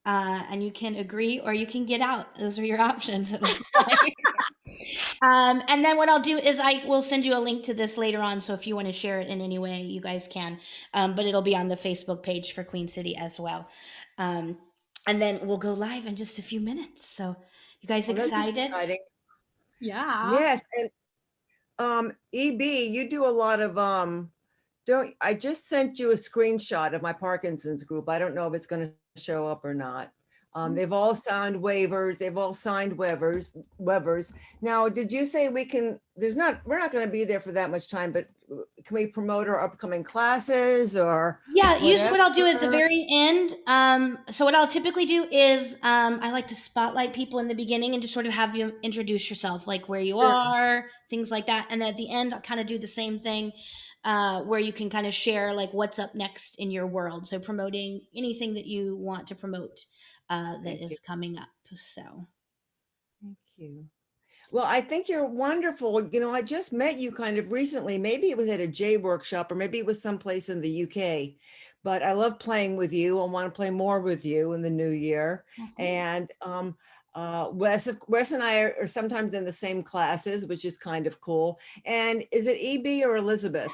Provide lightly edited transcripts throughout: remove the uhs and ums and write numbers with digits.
and you can agree or you can get out. Those are your options. And then what I'll do is I will send you a link to this later on. So if you want to share it in any way, you guys can. But it'll be on the Facebook page for Queen City as well. Um, and then we'll go live in just a few minutes. So you guys Well, that's excited? exciting. Yeah. Yes, and EB, you do a lot of don't I just sent you a screenshot of my Parkinson's group. I don't know if it's going to show up or not. They've all signed waivers. They've all signed waivers. Now, did you say we can, we're not going to be there for that much time, but can we promote our upcoming classes or Yeah, usually what I'll do at the whatever? very end. So what I'll typically do is I like to spotlight people in the beginning and just sort of have you introduce yourself, like where you Sure. are, things like that. And then at the end, I'll kind of do the same thing, where you can kind of share like what's up next in your world. So promoting anything that you want to promote that Thank you. is coming up. So Thank you. Well, I think you're wonderful. You know, I just met you kind of recently. Maybe it was at a J workshop or maybe it was someplace in the UK. But I love playing with you. I want to play more with you in the new year. And Wes and I are sometimes in the same classes, which is kind of cool. And is it EB or Elizabeth?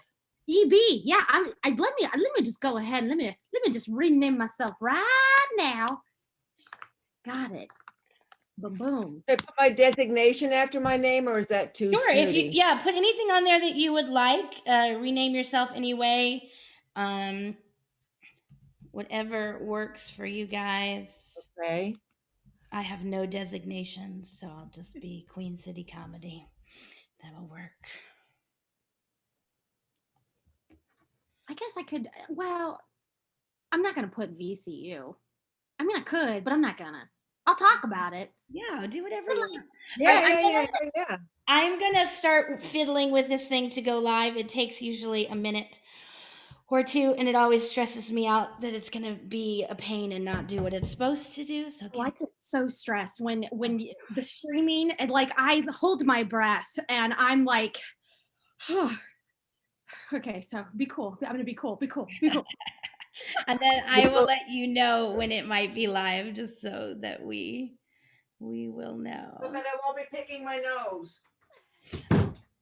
EB, yeah. Let me just go ahead and let me just rename myself right now. Got it. Boom, boom. Should I put my designation after my name, or is that too sure, if you snooty? put anything on there that you would like, rename yourself anyway. Whatever works for you guys. Okay. I have no designations, so I'll just be Queen City Comedy. That'll work. I guess I could, well, I'm not going to put VCU. I mean, I could, but I'm not going to. I'll talk about it. Yeah, do whatever you want. Yeah. I'm gonna start fiddling with this thing to go live. It takes usually a minute or two, and it always stresses me out that it's gonna be a pain and not do what it's supposed to do. So I get so stressed when the streaming, and like I hold my breath and I'm like, oh, okay, so be cool. I'm gonna be cool. Be cool. Be cool. and then I will let you know when it might be live, just so that we will know. So that I won't be picking my nose.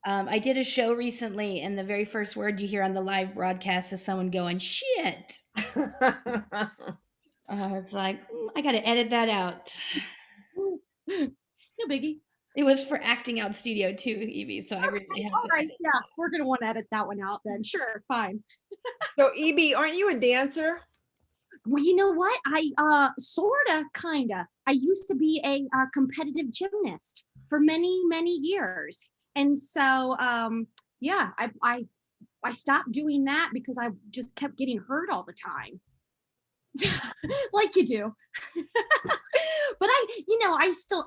I did a show recently, and the very first word you hear on the live broadcast is someone going, shit. It's like, I got to edit that out. No biggie. It was for Acting Out Studio too, Evie, so I really have to edit. Yeah, we're going to want to edit that one out then. Sure, fine. So, EB, aren't you a dancer? Well, you know what? I sorta, kinda. I used to be a competitive gymnast for many years, and so yeah, I stopped doing that because I just kept getting hurt all the time, like you do. But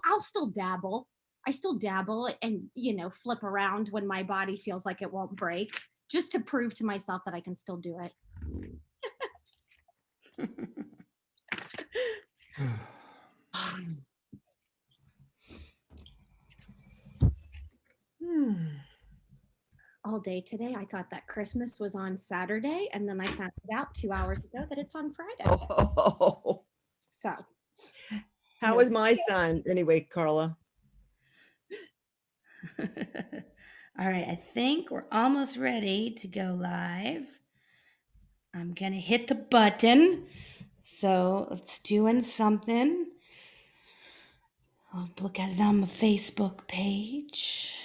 I'll still dabble. I still dabble and flip around when my body feels like it won't break, just to prove to myself that I can still do it. All day today. I thought that Christmas was on Saturday, and then I found out 2 hours ago that it's on Friday. Oh. So, how was my son? Anyway, Carla. All right, I think we're almost ready to go live. I'm gonna hit the button. So it's doing something. I'll look at it on my Facebook page.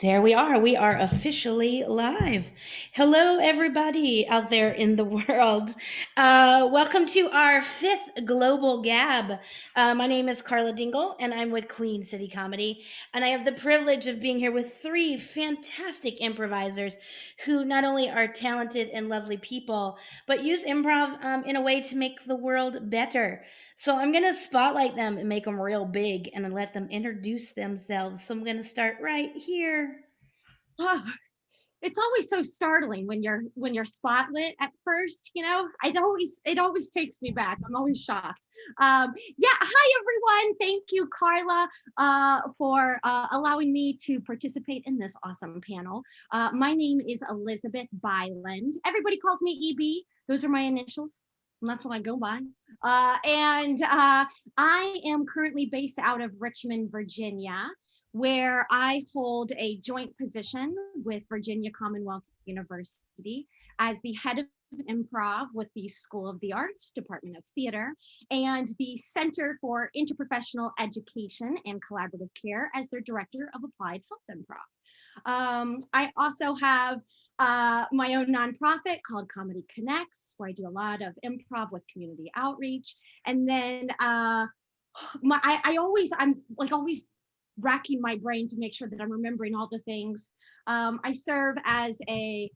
There we are. We are officially live. Hello, everybody out there in the world. Welcome to our 5th Global Gab. My name is Carla Dingle, and I'm with Queen City Comedy. And I have the privilege of being here with 3 fantastic improvisers who not only are talented and lovely people, but use improv in a way to make the world better. So I'm going to spotlight them and make them real big and let them introduce themselves. So I'm going to start right here. it's always so startling when you're spotlit at first, you know. It always takes me back. I'm always shocked. Yeah, hi everyone. Thank you, Carla, for allowing me to participate in this awesome panel. My name is Elizabeth Byland. Everybody calls me EB. Those are my initials, and that's what I go by. And I am currently based out of Richmond, Virginia, where I hold a joint position with Virginia Commonwealth University as the head of improv with the School of the Arts, Department of Theater, and the Center for Interprofessional Education and Collaborative Care as their Director of Applied Health Improv. I also have my own nonprofit called Comedy Connects, where I do a lot of improv with community outreach. And then I'm always racking my brain to make sure that I'm remembering all the things. I serve as a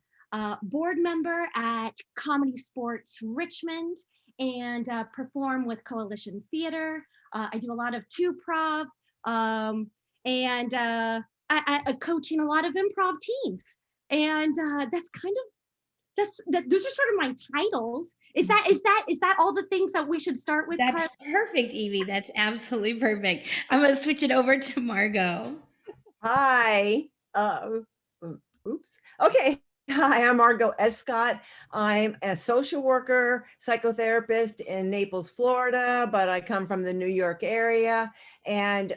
board member at Comedy Sports Richmond and perform with Coalition Theater. I do a lot of two-prov and I coaching a lot of improv teams. And that's kind of those are sort of my titles. Is that all the things that we should start with? That's perfect, Evie. That's absolutely perfect. I'm going to switch it over to Margot. Hi. Oops. Okay. Hi, I'm Margot Escott. I'm a social worker, psychotherapist in Naples, Florida, but I come from the New York area. And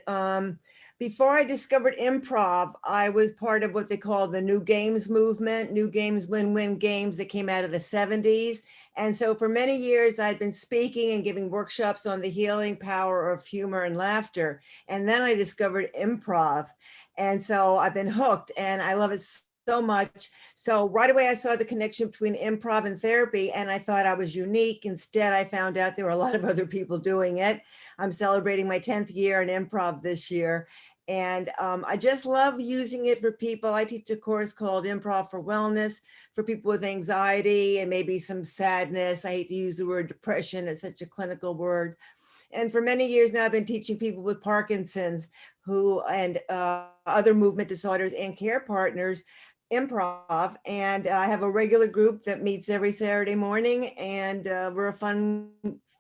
before I discovered improv, I was part of what they call the New Games movement, New Games, Win-Win Games that came out of the 70s. And so for many years, I'd been speaking and giving workshops on the healing power of humor and laughter. And then I discovered improv. And so I've been hooked and I love it so much. So right away, I saw the connection between improv and therapy, and I thought I was unique. Instead, I found out there were a lot of other people doing it. I'm celebrating my 10th year in improv this year. And I just love using it for people. I teach a course called Improv for Wellness for people with anxiety and maybe some sadness. I hate to use the word depression, it's such a clinical word. And for many years now, I've been teaching people with Parkinson's and other movement disorders and care partners improv. And I have a regular group that meets every Saturday morning, and we're a fun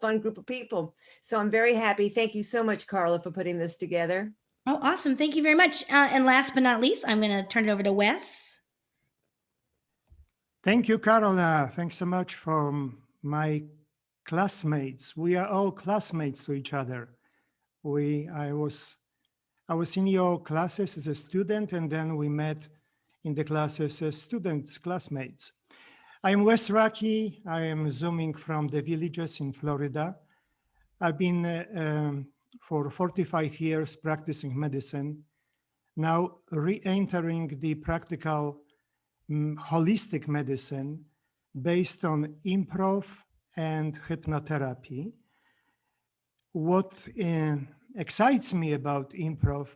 group of people. So I'm very happy. Thank you so much, Carla, for putting this together. Oh, awesome. Thank you very much. And last but not least, I'm going to turn it over to Wes. Thank you, Carola. Thanks so much for my classmates. We are all classmates to each other. I was in your classes as a student, and then we met in the classes as students, classmates. I'm Wes Raki. I am Zooming from the Villages in Florida. I've been for 45 years practicing medicine, now re-entering the practical holistic medicine based on improv and hypnotherapy. What excites me about improv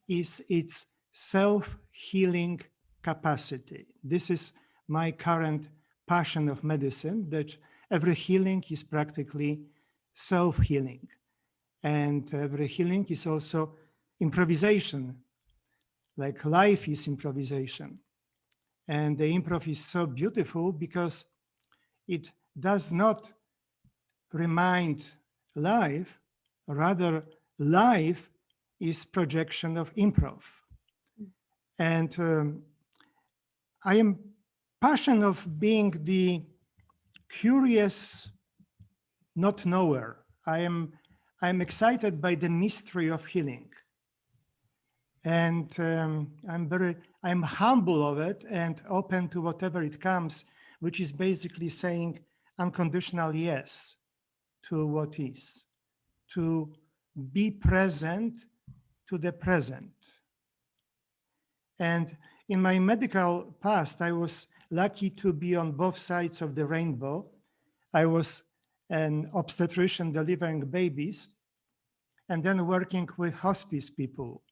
is its self-healing capacity. This is my current passion of medicine, that every healing is practically self-healing. And every healing is also improvisation, like life is improvisation. And the improv is so beautiful because it does not remind life, rather life is projection of improv. And I am passionate of being the curious not knower. I'm excited by the mystery of healing. And I'm humble of it and open to whatever it comes, which is basically saying unconditional yes to what is, to be present to the present. And in my medical past, I was lucky to be on both sides of the rainbow. I was an obstetrician delivering babies and then working with hospice people.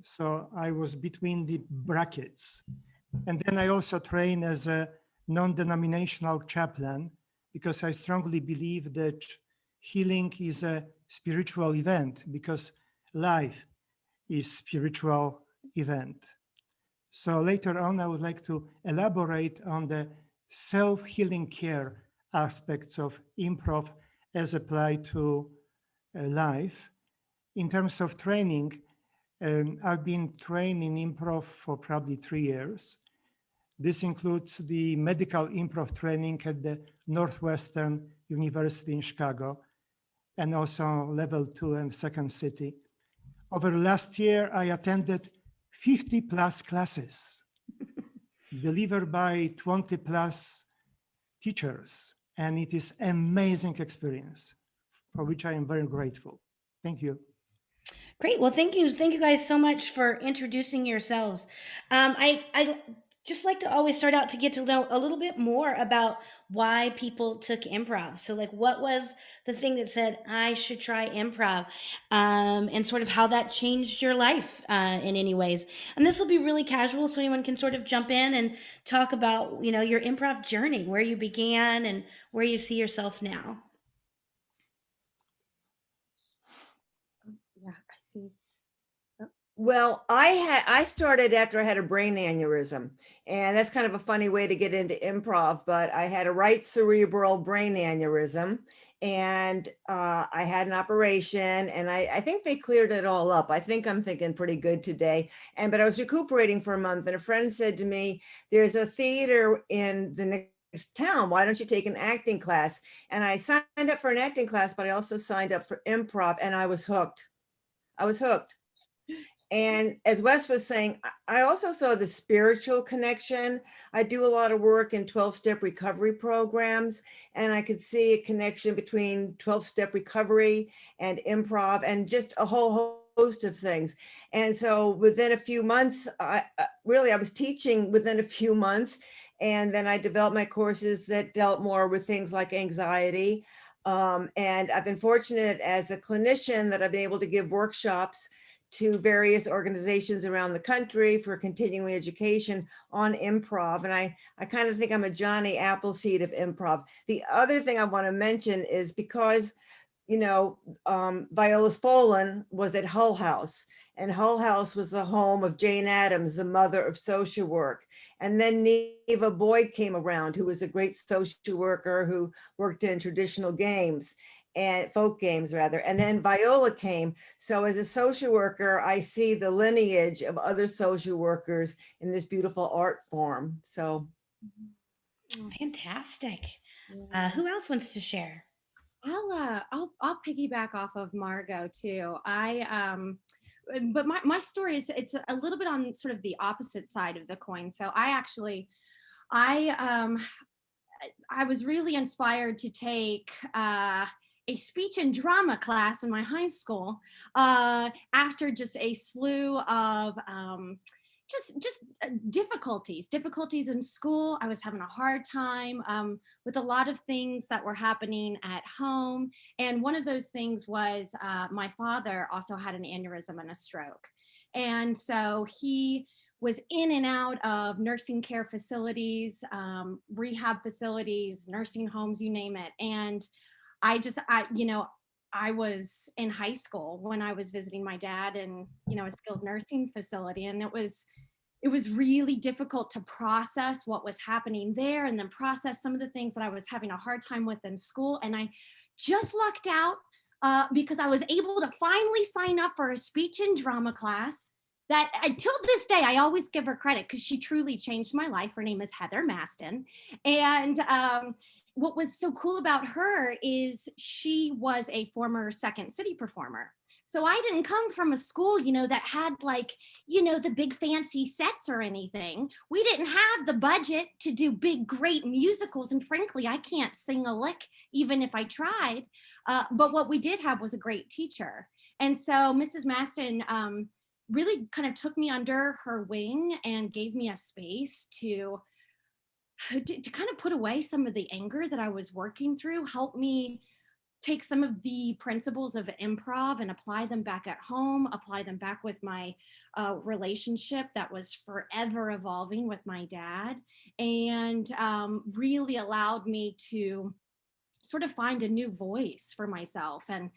So I was between the brackets. And then I also trained as a non-denominational chaplain because I strongly believe that healing is a spiritual event because life is spiritual event. So later on, I would like to elaborate on the self-healing care aspects of improv as applied to life. In terms of training, I've been training improv for probably 3 years. This includes the medical improv training at the Northwestern University in Chicago, and also level 2 and Second City. Over the last year, I attended 50 plus classes delivered by 20 plus teachers, and it is amazing experience for which I am very grateful. Thank you. Great. Well, thank you. Thank you guys so much for introducing yourselves. I just like to always start out to get to know a little bit more about why people took improv. So, like, what was the thing that said I should try improv, and sort of how that changed your life in any ways. And this will be really casual, so anyone can sort of jump in and talk about, your improv journey, where you began and where you see yourself now. Yeah, I see. Well, I started after I had a brain aneurysm, and that's kind of a funny way to get into improv, but I had a right cerebral brain aneurysm, and I had an operation, and I think they cleared it all up. I think I'm thinking pretty good today. But I was recuperating for a month, and a friend said to me, "There's a theater in the next town. Why don't you take an acting class?" And I signed up for an acting class, but I also signed up for improv, and I was hooked. I was hooked. And as Wes was saying, I also saw the spiritual connection. I do a lot of work in 12-step recovery programs, and I could see a connection between 12-step recovery and improv and just a whole host of things. And so within a few months, I was teaching within a few months, and then I developed my courses that dealt more with things like anxiety. And I've been fortunate as a clinician that I've been able to give workshops to various organizations around the country for continuing education on improv. And I kind of think I'm a Johnny Appleseed of improv. The other thing I want to mention is because, Viola Spolin was at Hull House, and Hull House was the home of Jane Addams, the mother of social work. And then Neva Boyd came around, who was a great social worker who worked in traditional games and folk games rather. And then Viola came. So as a social worker, I see the lineage of other social workers in this beautiful art form. So. Fantastic. Yeah. Who else wants to share? I'll piggyback off of Margot too. But my story is, it's a little bit on sort of the opposite side of the coin. So I was really inspired to take a speech and drama class in my high school after just a slew of just difficulties in school. I was having a hard time with a lot of things that were happening at home. And one of those things was my father also had an aneurysm and a stroke. And so he was in and out of nursing care facilities, rehab facilities, nursing homes, you name it. And I was in high school when I was visiting my dad in, a skilled nursing facility. And it was really difficult to process what was happening there, and then process some of the things that I was having a hard time with in school. And I just lucked out because I was able to finally sign up for a speech and drama class that until this day, I always give her credit because she truly changed my life. Her name is Heather Maston. And what was so cool about her is she was a former Second City performer. So I didn't come from a school, that had the big fancy sets or anything. We didn't have the budget to do big, great musicals. And frankly, I can't sing a lick, even if I tried. But what we did have was a great teacher. And so Mrs. Maston really kind of took me under her wing and gave me a space to kind of put away some of the anger that I was working through, help me take some of the principles of improv and apply them back at home, apply them back with my relationship that was forever evolving with my dad, and really allowed me to sort of find a new voice for myself. And,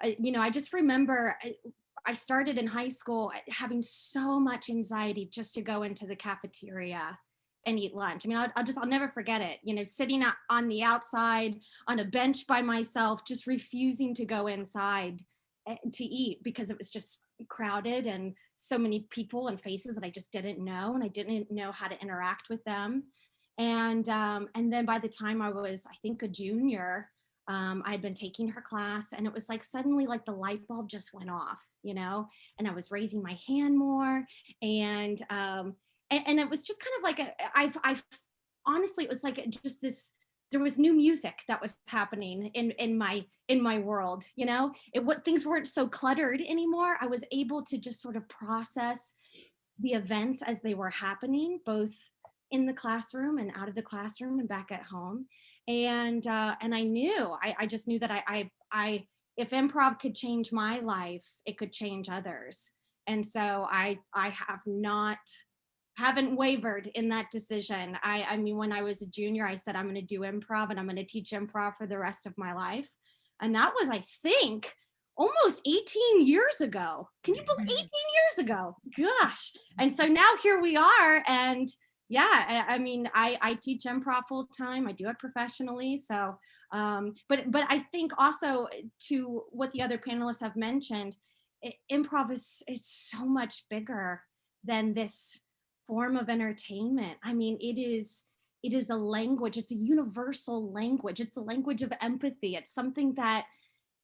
I just remember I started in high school having so much anxiety just to go into the cafeteria and eat lunch. I mean, I'll never forget it. You know, sitting on the outside on a bench by myself, just refusing to go inside to eat because it was just crowded and so many people and faces that I just didn't know, and I didn't know how to interact with them. And then by the time I was, I think, a junior, I had been taking her class, and it was like suddenly like the light bulb just went off, you know, and I was raising my hand more, and and it was just kind of like I've honestly, it was like just this. There was new music that was happening in my world, you know. What things weren't so cluttered anymore. I was able to just sort of process the events as they were happening, both in the classroom and out of the classroom and back at home. And I knew, I just knew that I if improv could change my life, it could change others. And so I haven't wavered in that decision. I mean, when I was a junior, I said, I'm going to do improv and I'm going to teach improv for the rest of my life. And that was, I think, almost 18 years ago. Can you believe 18 years ago? Gosh. And so now here we are. And yeah, I mean, I teach improv full time. I do it professionally. So, but I think also to what the other panelists have mentioned, improv is so much bigger than this form of entertainment. I mean, it is a language. It's a universal language. It's a language of empathy. It's something that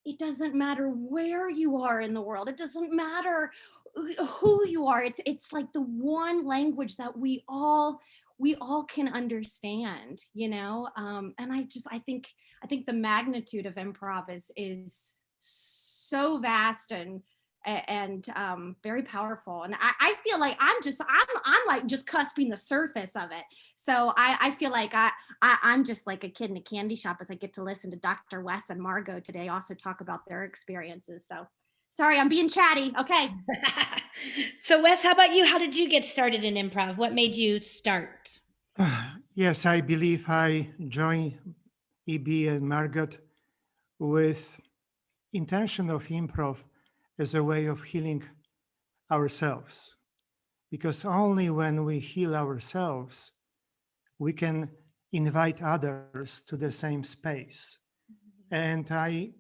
it doesn't matter where you are in the world. It doesn't matter who you are. It's like the one language that we all can understand, you know. And I think the magnitude of improv is so vast and very powerful. And I feel like I'm like just cusping the surface of it. So I feel like I'm just like a kid in a candy shop as I get to listen to Dr. Wes and Margot today also talk about their experiences. So sorry, I'm being chatty. Okay. So Wes, how about you? How did you get started in improv? What made you start? Yes, I believe I joined EB and Margot with intention of improv as a way of healing ourselves. Because only when we heal ourselves, we can invite others to the same space. And I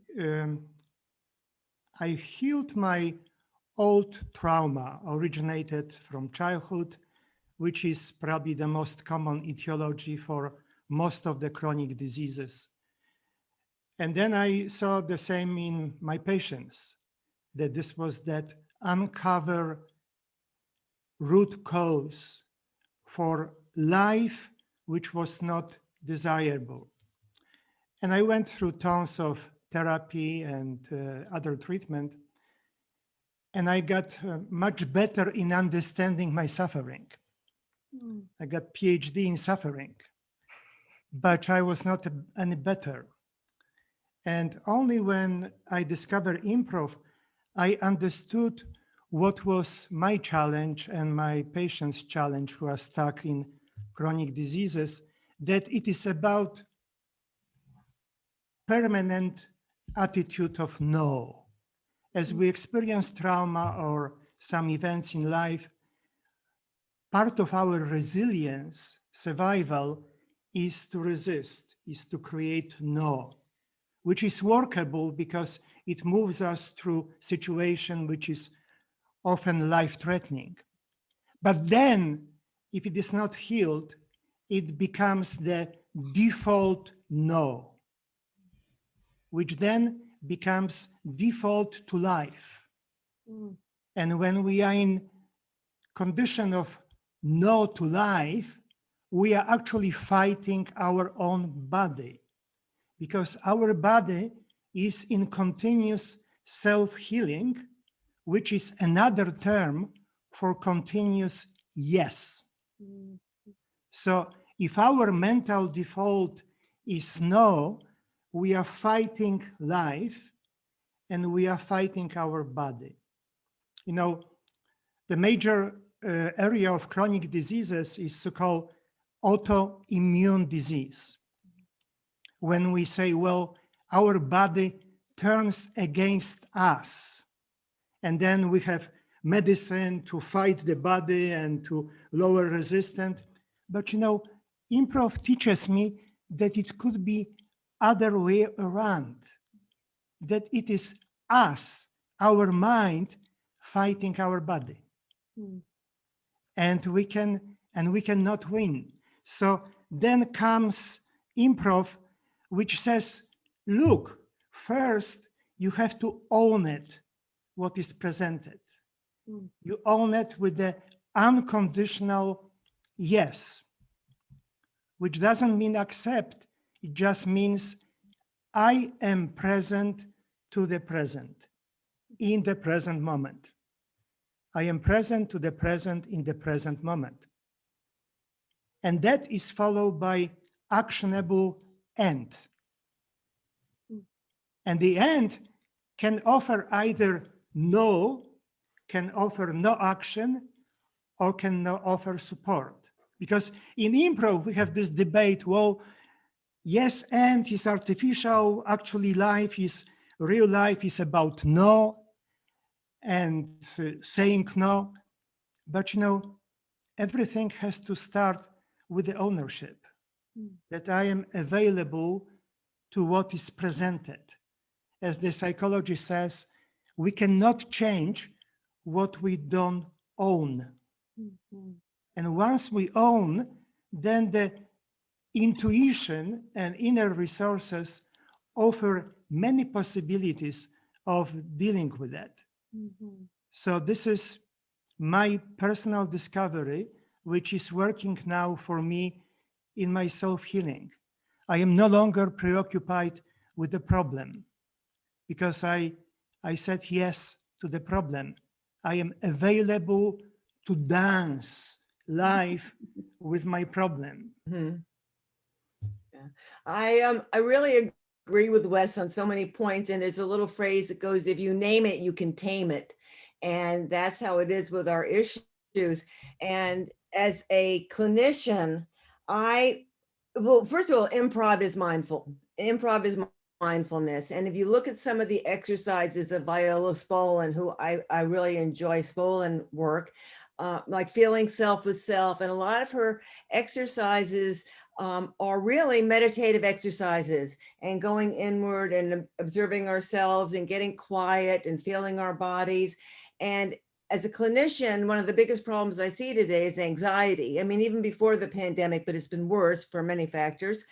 healed my old trauma originated from childhood, which is probably the most common etiology for most of the chronic diseases. And then I saw the same in my patients, that this was that uncover root cause for life which was not desirable. And I went through tons of therapy and other treatment, and I got much better in understanding my suffering. I got PhD in suffering, but I was not any better. And only when I discovered improv, I understood what was my challenge and my patient's challenge who are stuck in chronic diseases, that it is about permanent attitude of no. As we experience trauma or some events in life, part of our resilience, survival, is to resist, is to create no, which is workable because it moves us through situation which is often life-threatening. But then, if it is not healed, it becomes the default no, which then becomes default to life. And when we are in condition of no to life, we are actually fighting our own body, because our body is in continuous self-healing, which is another term for continuous yes. So if our mental default is no, we are fighting life and we are fighting our body. You know, the major area of chronic diseases is so-called autoimmune disease. When we say, well, our body turns against us, And then we have medicine to fight the body and to lower resistance. But you know, improv teaches me that it could be other way around, that it is us, our mind, fighting our body. Mm. And we cannot win. So then comes improv, which says, look, first you have to own it, what is presented. Mm. You own it with the unconditional yes, which doesn't mean accept. It just means I am present to the present, in the present moment. I am present to the present in the present moment. And that is followed by actionable end. Mm. And the end can offer either can offer no action, or can no offer support. Because in improv, we have this debate, well, yes, and is artificial, actually real life is about no and saying no. But you know, everything has to start with the ownership, that I am available to what is presented. As the psychology says, we cannot change what we don't own. Mhm. And once we own, then the intuition and inner resources offer many possibilities of dealing with that. Mhm. So this is my personal discovery, which is working now for me in my self-healing. I am no longer preoccupied with the problem because I said yes to the problem. I am available to dance live with my problem. Mhm. Yeah. I really agree with Wes on so many points. And there's a little phrase that goes, if you name it, you can tame it. And that's how it is with our issues. And as a clinician, well, first of all, improv is mindful. Improv is mindfulness. And if you look at some of the exercises of Viola Spolin, who I really enjoy Spolin work, like feeling self with self, and a lot of her exercises are really meditative exercises and going inward and observing ourselves and getting quiet and feeling our bodies. And as a clinician, one of the biggest problems I see today is anxiety. I mean, even before the pandemic, but it's been worse for many factors.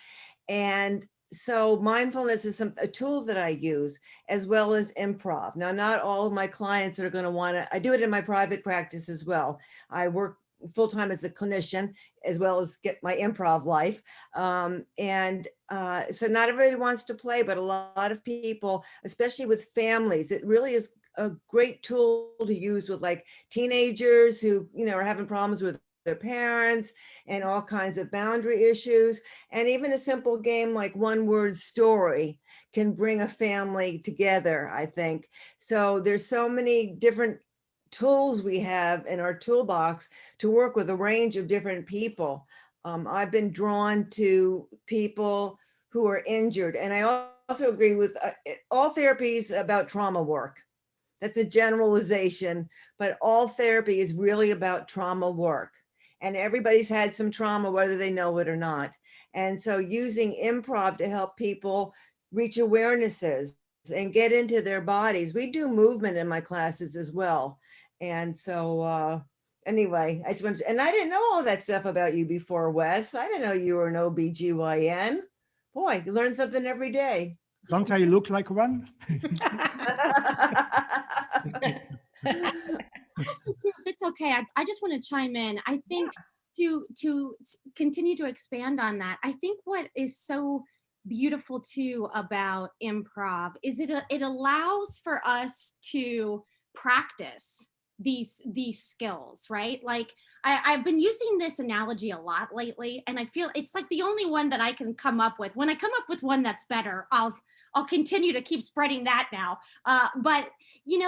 And so mindfulness is a tool that I use, as well as improv. Now, not all of my clients are going to want to, I do it in my private practice as well. I work full-time as a clinician, as well as get my improv life. So not everybody wants to play, but a lot of people, especially with families, it really is a great tool to use with like teenagers who, are having problems with their parents and all kinds of boundary issues. And even a simple game like one word story can bring a family together, I think. So there's so many different tools we have in our toolbox to work with a range of different people. I've been drawn to people who are injured. And I also agree with all therapies about trauma work. That's a generalization, but all therapy is really about trauma work. And everybody's had some trauma, whether they know it or not. And so using improv to help people reach awarenesses and get into their bodies. We do movement in my classes as well. And so anyway, I just wanted to, and I didn't know all that stuff about you before, Wes. I didn't know you were an OBGYN. Boy, you learn something every day. Don't I look like one? Also, too, if it's okay, I just want to chime in. I think continue to expand on that. I think what is so beautiful too about improv is it allows for us to practice these skills, right? Like I've been using this analogy a lot lately, and I feel it's like the only one that I can come up with. When I come up with one that's better, I'll continue to keep spreading that now. But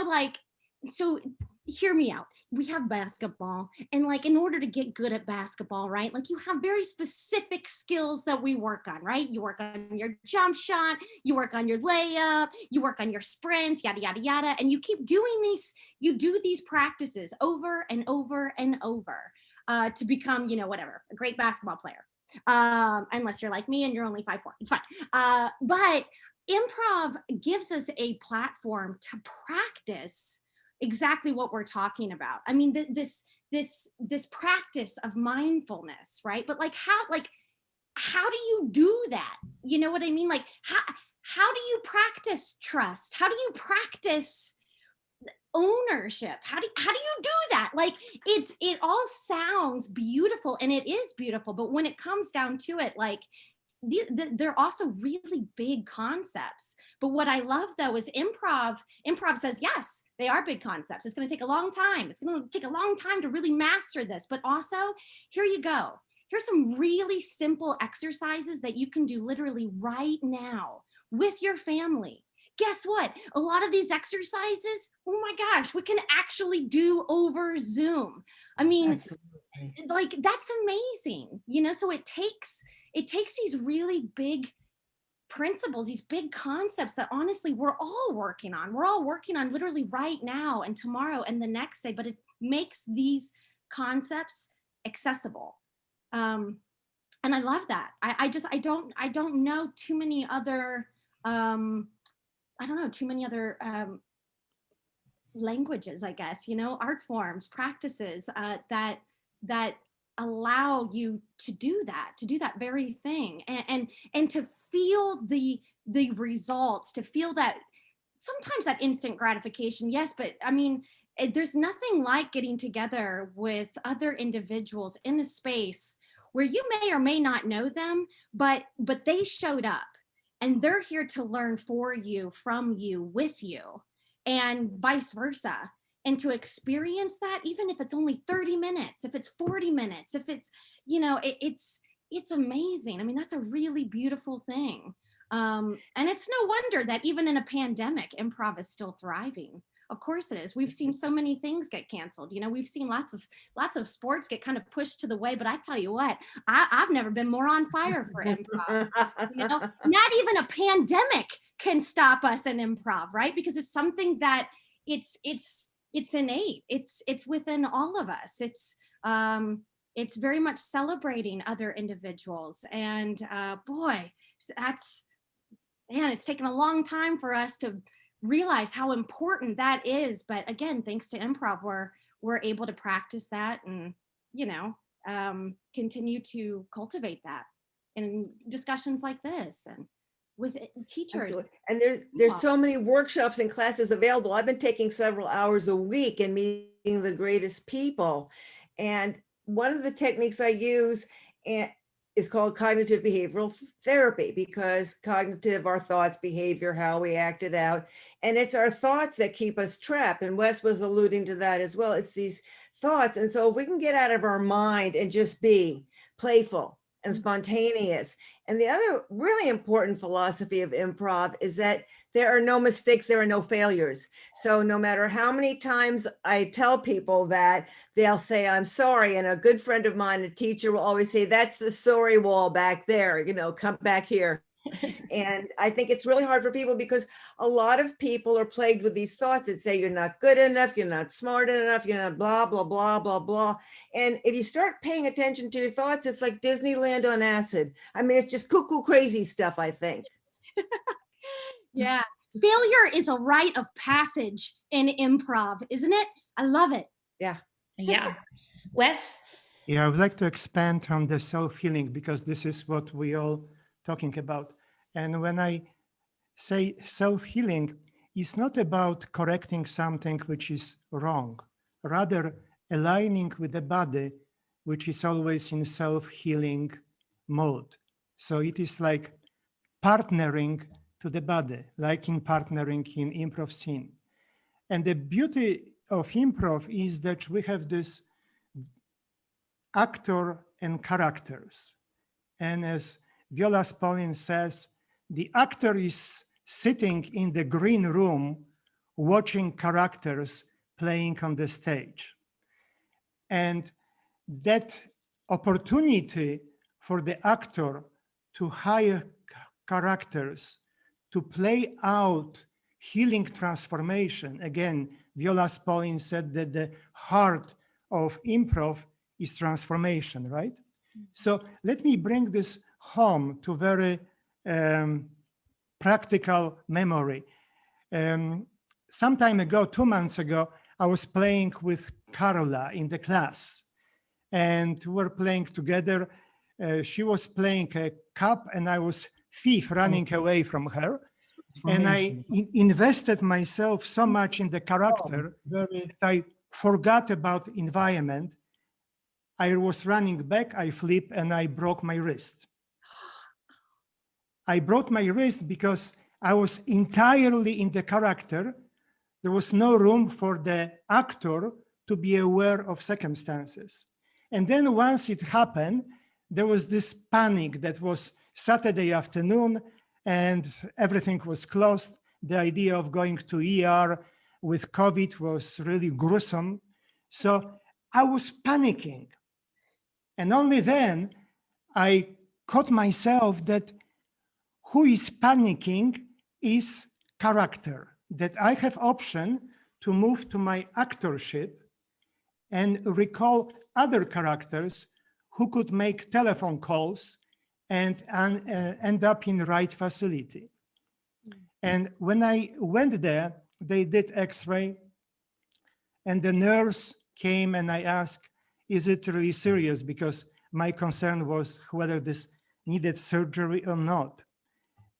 like so hear me out. We have basketball, and like in order to get good at basketball, right? Like you have very specific skills that we work on, right? You work on your jump shot, you work on your layup, you work on your sprints, yada yada yada, and you keep doing these. You do these practices over and over and over to become, whatever, a great basketball player. Unless you're like me and you're only 5'4", it's fine. But improv gives us a platform to practice exactly what we're talking about. I mean, this practice of mindfulness, right? But how do you do that? You know what I mean? Like how do you practice trust? How do you practice ownership? How do you do that? Like it all sounds beautiful, and it is beautiful, but when it comes down to it, like they're also really big concepts. But what I love though is improv says, yes, they are big concepts. It's going to take a long time. It's going to take a long time to really master this. But also, here you go. Here's some really simple exercises that you can do literally right now with your family. Guess what? A lot of these exercises, oh my gosh, we can actually do over Zoom. I mean, Absolutely. like that's amazing, so it takes these really big principles, these big concepts that honestly we're all working on literally right now and tomorrow and the next day, but it makes these concepts accessible. And I love that. I don't know too many other languages, I guess, art forms, practices that allow you to do that very thing, and to feel the results, to feel that sometimes that instant gratification, yes, but I mean, there's nothing like getting together with other individuals in a space where you may or may not know them, but they showed up and they're here to learn for you, from you, with you, and vice versa. And to experience that, even if it's only 30 minutes, if it's 40 minutes, if it's, it's amazing. I mean, that's a really beautiful thing. And it's no wonder that even in a pandemic, improv is still thriving. Of course it is. We've seen so many things get canceled. We've seen lots of sports get kind of pushed to the way, but I tell you what, I've never been more on fire for improv. Not even a pandemic can stop us in improv, right? Because it's something that it's innate. It's within all of us. It's very much celebrating other individuals. And boy, it's taken a long time for us to realize how important that is. But again, thanks to improv, we're able to practice that and, continue to cultivate that in discussions like this and with teachers. Absolutely. And there's so many workshops and classes available. I've been taking several hours a week and meeting the greatest people. And one of the techniques I use is called cognitive behavioral therapy, because cognitive, our thoughts, behavior, how we act it out. And it's our thoughts that keep us trapped. And Wes was alluding to that as well. It's these thoughts. And so if we can get out of our mind and just be playful and spontaneous. And the other really important philosophy of improv is that there are no mistakes, there are no failures. So no matter how many times I tell people that, they'll say, I'm sorry. And a good friend of mine, a teacher, will always say, that's the sorry wall back there, come back here. And I think it's really hard for people because a lot of people are plagued with these thoughts that say you're not good enough, you're not smart enough, you're not blah, blah, blah, blah, blah. And if you start paying attention to your thoughts, it's like Disneyland on acid. I mean, it's just cuckoo crazy stuff, I think. Yeah. Failure is a rite of passage in improv, isn't it? I love it. Yeah. Yeah. Wes? Yeah, I would like to expand on the self-healing because this is what we all talking about. And when I say self-healing, it's not about correcting something which is wrong, rather aligning with the body, which is always in self-healing mode. So it is like partnering to the body, like in partnering in improv scene. And the beauty of improv is that we have this actor and characters. And as Viola Spolin says, the actor is sitting in the green room watching characters playing on the stage. And that opportunity for the actor to hire characters to play out healing transformation. Again, Viola Spolin said that the heart of improv is transformation, right? So let me bring this home to very practical memory. Some time ago, 2 months ago, I was playing with Carola in the class, and we were playing together. She was playing a cop, and I was thief running away from her. And I invested myself so much in the character that I forgot about environment. I was running back, I flipped, and I broke my wrist. I broke my wrist because I was entirely in the character. There was no room for the actor to be aware of circumstances. And then once it happened, there was this panic. That was Saturday afternoon and everything was closed. The idea of going to ER with COVID was really gruesome. So I was panicking. And only then I caught myself that who is panicking is character, that I have option to move to my actorship and recall other characters who could make telephone calls and end up in right facility. And when I went there, they did X-ray, and the nurse came and I asked, is it really serious? Because my concern was whether this needed surgery or not.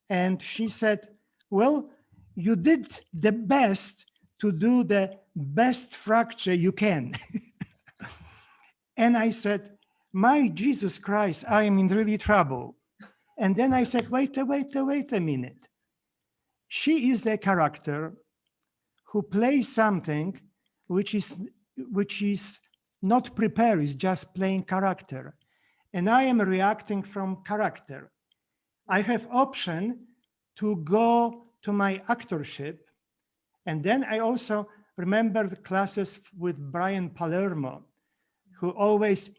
And she said, well, you did the best to do the best fracture you can. And I said, my Jesus Christ, I am in really trouble. And then I said, wait a minute. She is the character who plays something which is not prepared, is just playing character. And I am reacting from character. I have option to go to my actorship. And then I also remember the classes with Brian Palermo, who always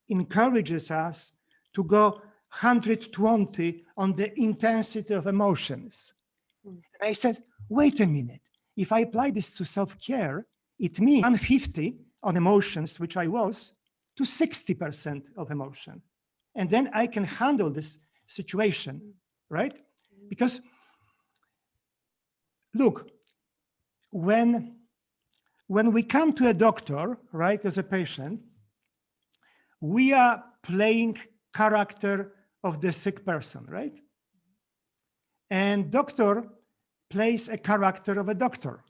encourages us to go 120 on the intensity of emotions. And I said, wait a minute, if I apply this to self-care, it means 150 on emotions, which I was, to 60% of emotion. And then I can handle this situation, right? Because look, when we come to a doctor, right, as a patient, we are playing character of the sick person, right? And doctor plays a character of a doctor.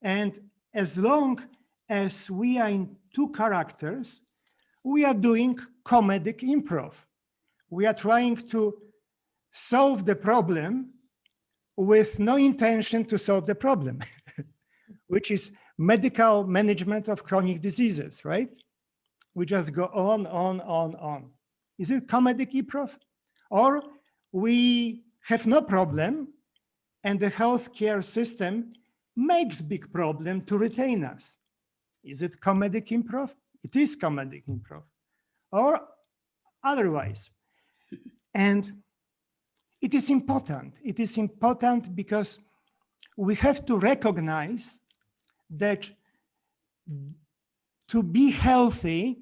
And as long as we are in two characters, we are doing comedic improv. We are trying to solve the problem with no intention to solve the problem, which is medical management of chronic diseases, right? We just go on. Is it comedic improv? Or we have no problem and the healthcare system makes big problem to retain us. Is it comedic improv? It is comedic improv. Or otherwise. And it is important. It is important because we have to recognize that to be healthy,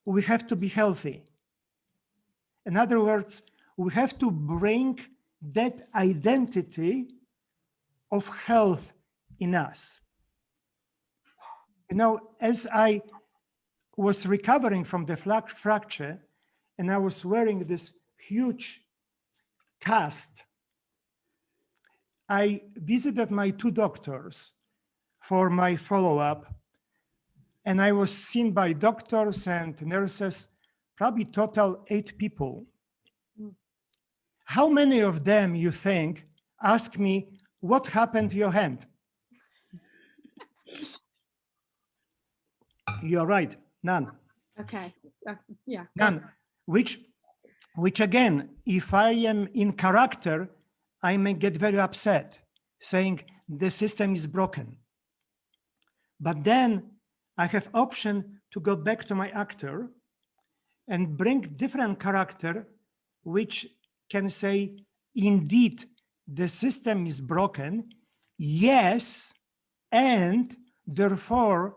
we have to be healthy. In other words, we have to bring that identity of health in us. You know, as I was recovering from the fracture and I was wearing this huge cast, I visited my two doctors for my follow-up, and I was seen by doctors and nurses, probably total 8 people. How many of them, you think, ask me, what happened to your hand? You're right, none. Okay. Yeah. None. Which again, if I am in character, I may get very upset, saying the system is broken. But then I have option to go back to my actor and bring different character, which can say, indeed, the system is broken. Yes, and therefore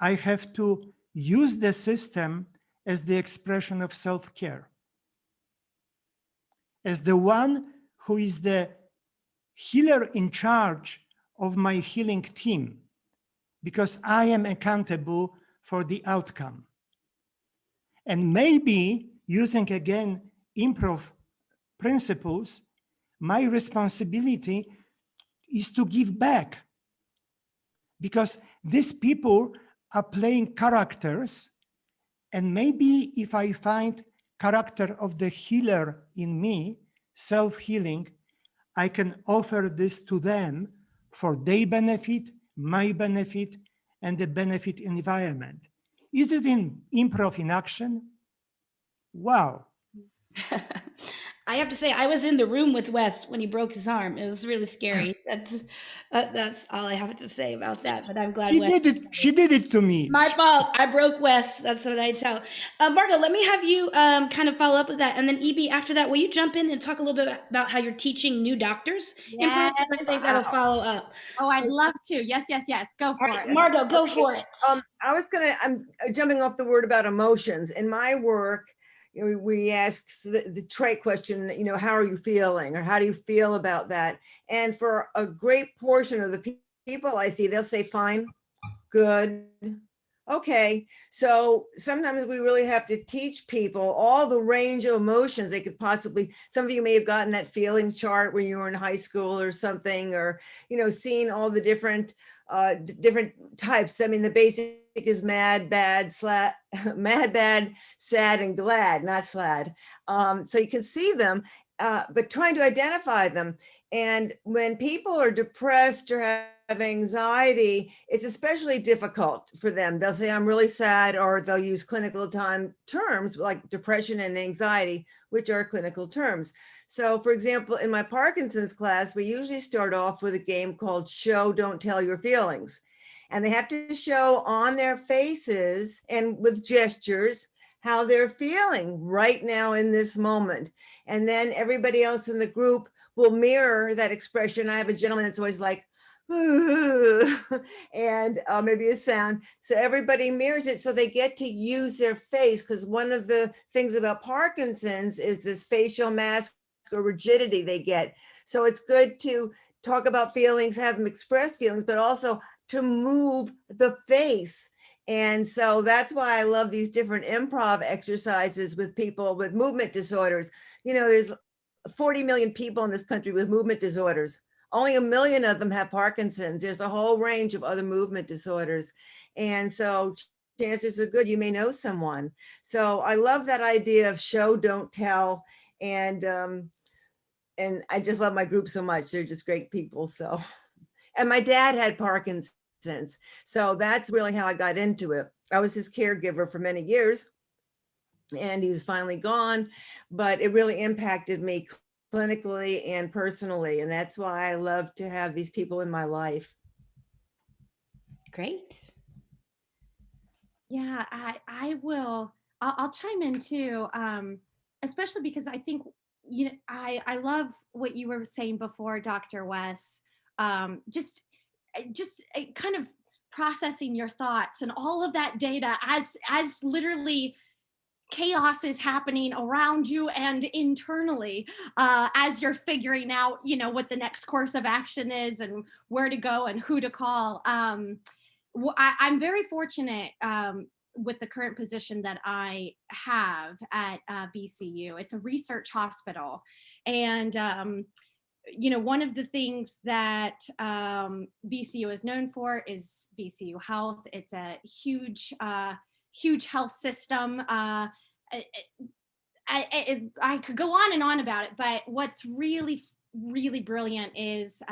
I have to use the system as the expression of self-care, as the one who is the healer in charge of my healing team, because I am accountable for the outcome. And maybe using again improv principles, my responsibility is to give back, because these people are playing characters, and maybe if I find character of the healer in me, self-healing, I can offer this to them for their benefit, my benefit, and the benefit environment. Is it in improv in action? Wow. I have to say, I was in the room with Wes when he broke his arm. It was really scary. That's all I have to say about that. But I'm glad She Wes. did it. She did it to me. My fault. I broke Wes. That's what I tell. Margot, let me have you kind of follow up with that, and then EB after that, will you jump in and talk a little bit about how you're teaching new doctors improv? Yes. Because I think that'll follow up. Oh, I'd So- love to. Yes, yes, yes. Go All for right, it. Margot, go Okay, for it. I'm jumping off the word about emotions. In my work, we ask the trait question, how are you feeling, or how do you feel about that? And for a great portion of the people I see, they'll say fine, good, okay. So sometimes we really have to teach people all the range of emotions they could possibly, some of you may have gotten that feeling chart when you were in high school or something, or, seen all the different types. I mean, the basic is mad, bad, mad, bad, sad, and glad, not slad. So you can see them, but trying to identify them. And when people are depressed or have anxiety, it's especially difficult for them. They'll say, I'm really sad, or they'll use clinical terms like depression and anxiety, which are clinical terms. So for example, in my Parkinson's class, we usually start off with a game called Show, Don't Tell Your Feelings. And they have to show on their faces and with gestures how they're feeling right now in this moment. And then everybody else in the group will mirror that expression. I have a gentleman that's always like, and maybe a sound. So everybody mirrors it, so they get to use their face, because one of the things about Parkinson's is this facial mask or rigidity they get. So it's good to talk about feelings, have them express feelings, but also to move the face. And so that's why I love these different improv exercises with people with movement disorders. There's 40 million people in this country with movement disorders. Only 1 million of them have Parkinson's. There's a whole range of other movement disorders. And so chances are good you may know someone. So I love that idea of show, don't tell. And I just love my group so much. They're just great people. So, and my dad had Parkinson's. So that's really how I got into it. I was his caregiver for many years, and he was finally gone, but it really impacted me clinically and personally. And that's why I love to have these people in my life. Great. Yeah, I'll chime in too, especially because I think, I love what you were saying before, Dr. Wes. Just kind of processing your thoughts and all of that data as literally chaos is happening around you and internally, as you're figuring out, what the next course of action is and where to go and who to call. I'm very fortunate with the current position that I have at VCU. It's a research hospital. And one of the things that VCU is known for is VCU Health. It's a huge health system. I could go on and on about it, but what's really, really brilliant is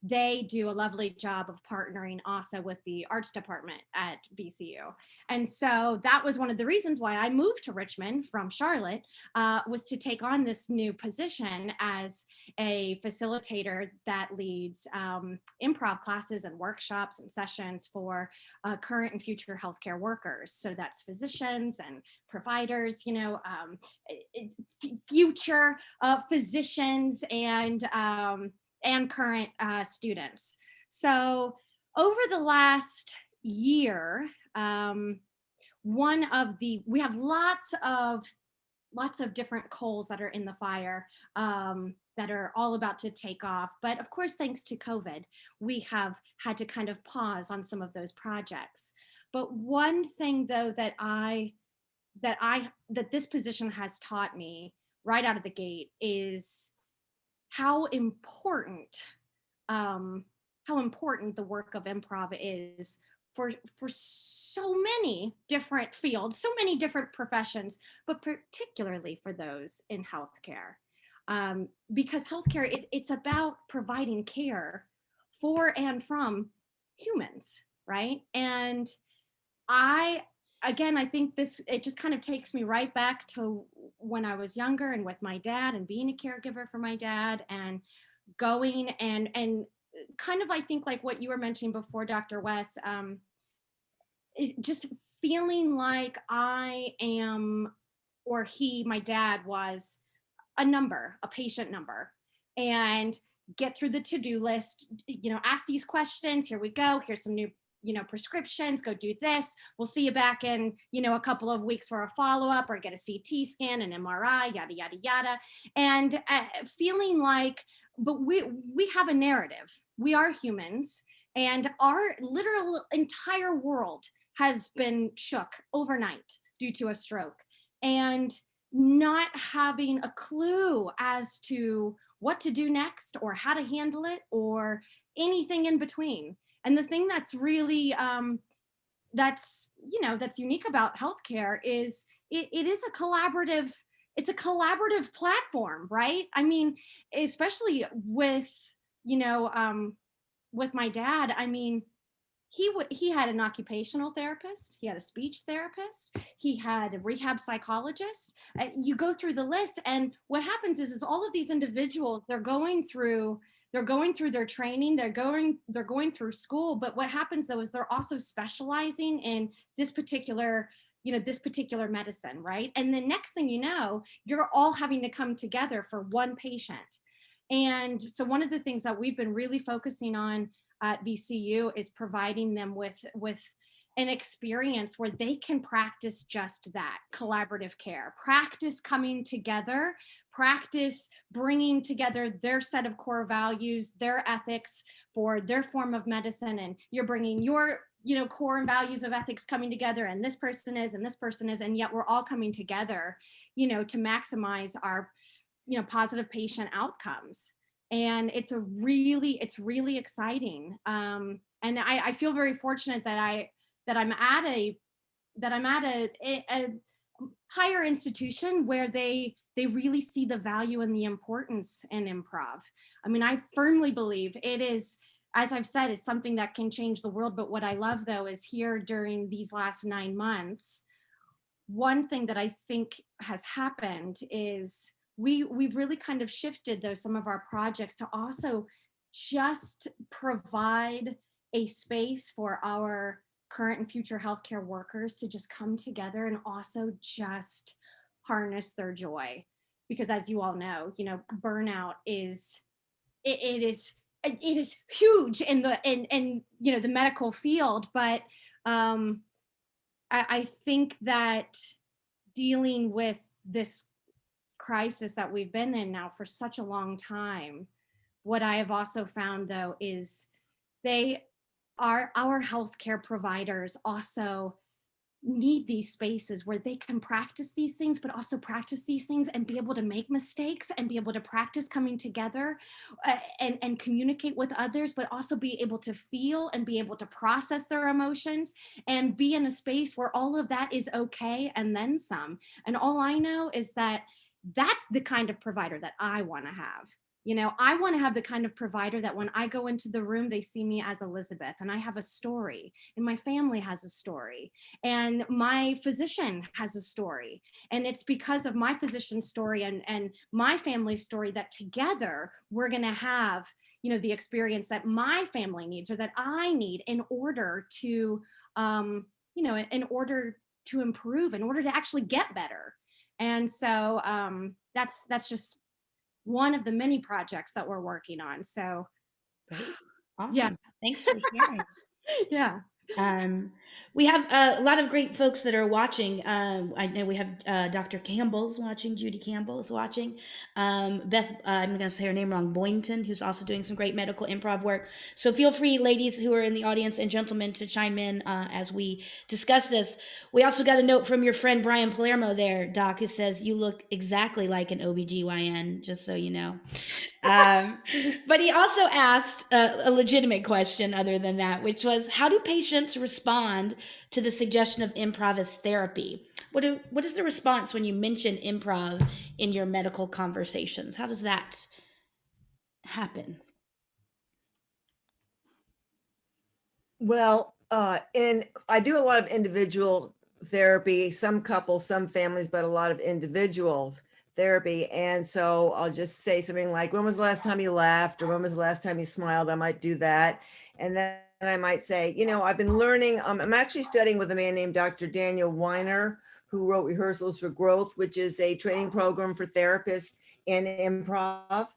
they do a lovely job of partnering also with the arts department at VCU. And so that was one of the reasons why I moved to Richmond from Charlotte, was to take on this new position as a facilitator that leads improv classes and workshops and sessions for current and future healthcare workers. So that's physicians and providers, future physicians and current students. So over the last year, we have lots of different coals that are in the fire, that are all about to take off. But of course, thanks to COVID, we have had to kind of pause on some of those projects. But one thing though that this position has taught me right out of the gate is how important the work of improv is for so many different fields, so many different professions, but particularly for those in healthcare. Because healthcare it's about providing care for and from humans, right? And I think it just kind of takes me right back to when I was younger and with my dad and being a caregiver for my dad and going and kind of, I think, like what you were mentioning before, Dr. West, just feeling like I am, or my dad was a patient number, and get through the to-do list, ask these questions. Here we go. Here's some new, prescriptions, go do this. We'll see you back in, a couple of weeks for a follow-up, or get a CT scan, an MRI, yada, yada, yada. And feeling like, but we have a narrative. We are humans, and our literal entire world has been shook overnight due to a stroke. And not having a clue as to what to do next or how to handle it or anything in between. And the thing that's really that's unique about healthcare is it is a collaborative, it's a collaborative platform, right? I mean, especially with with my dad. I mean, he had an occupational therapist, he had a speech therapist, he had a rehab psychologist. You go through the list, and what happens is all of these individuals, they're going through their training, they're going through school. But what happens though is they're also specializing in this particular medicine, right? And the next thing you know, you're all having to come together for one patient. And so one of the things that we've been really focusing on at VCU is providing them with an experience where they can practice just that collaborative care, practice coming together, practice bringing together their set of core values, their ethics for their form of medicine. And you're bringing your core and values of ethics coming together, and this person is, and yet we're all coming together, to maximize our positive patient outcomes. And it's really exciting. And I feel very fortunate that I'm at a higher institution where they really see the value and the importance in improv. I mean, I firmly believe it is, as I've said, it's something that can change the world. But what I love though is here during these last 9 months, one thing that I think has happened is we've really kind of shifted though some of our projects to also just provide a space for our current and future healthcare workers to just come together and also just harness their joy. Because as you all know, burnout is it is huge in the medical field. But I think that dealing with this crisis that we've been in now for such a long time, what I have also found though is our healthcare providers also need these spaces where they can practice these things, but also practice these things and be able to make mistakes and be able to practice coming together and communicate with others, but also be able to feel and be able to process their emotions and be in a space where all of that is okay and then some. And all I know is that that's the kind of provider that I want to have. You know, I want to have the kind of provider that when I go into the room, they see me as Elizabeth and I have a story and my family has a story and my physician has a story. And it's because of my physician's story and my family's story that together we're going to have, you know, the experience that my family needs or that I need in order to, you know, in order to improve, in order to actually get better. And so that's just one of the many projects that we're working on. So Great. Awesome. yeah, Thanks for sharing. yeah. We have a lot of great folks that are watching. I know we have Dr. Campbell's watching, Judy Campbell is watching. Beth, I'm going to say her name wrong, Boynton, who's also doing some great medical improv work. So feel free, ladies who are in the audience and gentlemen, to chime in as we discuss this. We also got a note from your friend Brian Palermo there, Doc, who says, you look exactly like an OBGYN, just so you know. But he also asked a legitimate question other than that, which was, how do patients respond to the suggestion of improv as therapy? What is the response when you mention improv in your medical conversations? How does that happen? Well, and I do a lot of individual therapy, some couples, some families, but a lot of individuals therapy. And so I'll just say something like, when was the last time you laughed? Or when was the last time you smiled? I might do that. And then I might say, you know, I've been learning, I'm actually studying with a man named Dr. Daniel Weiner, who wrote Rehearsals for Growth, which is a training program for therapists in improv.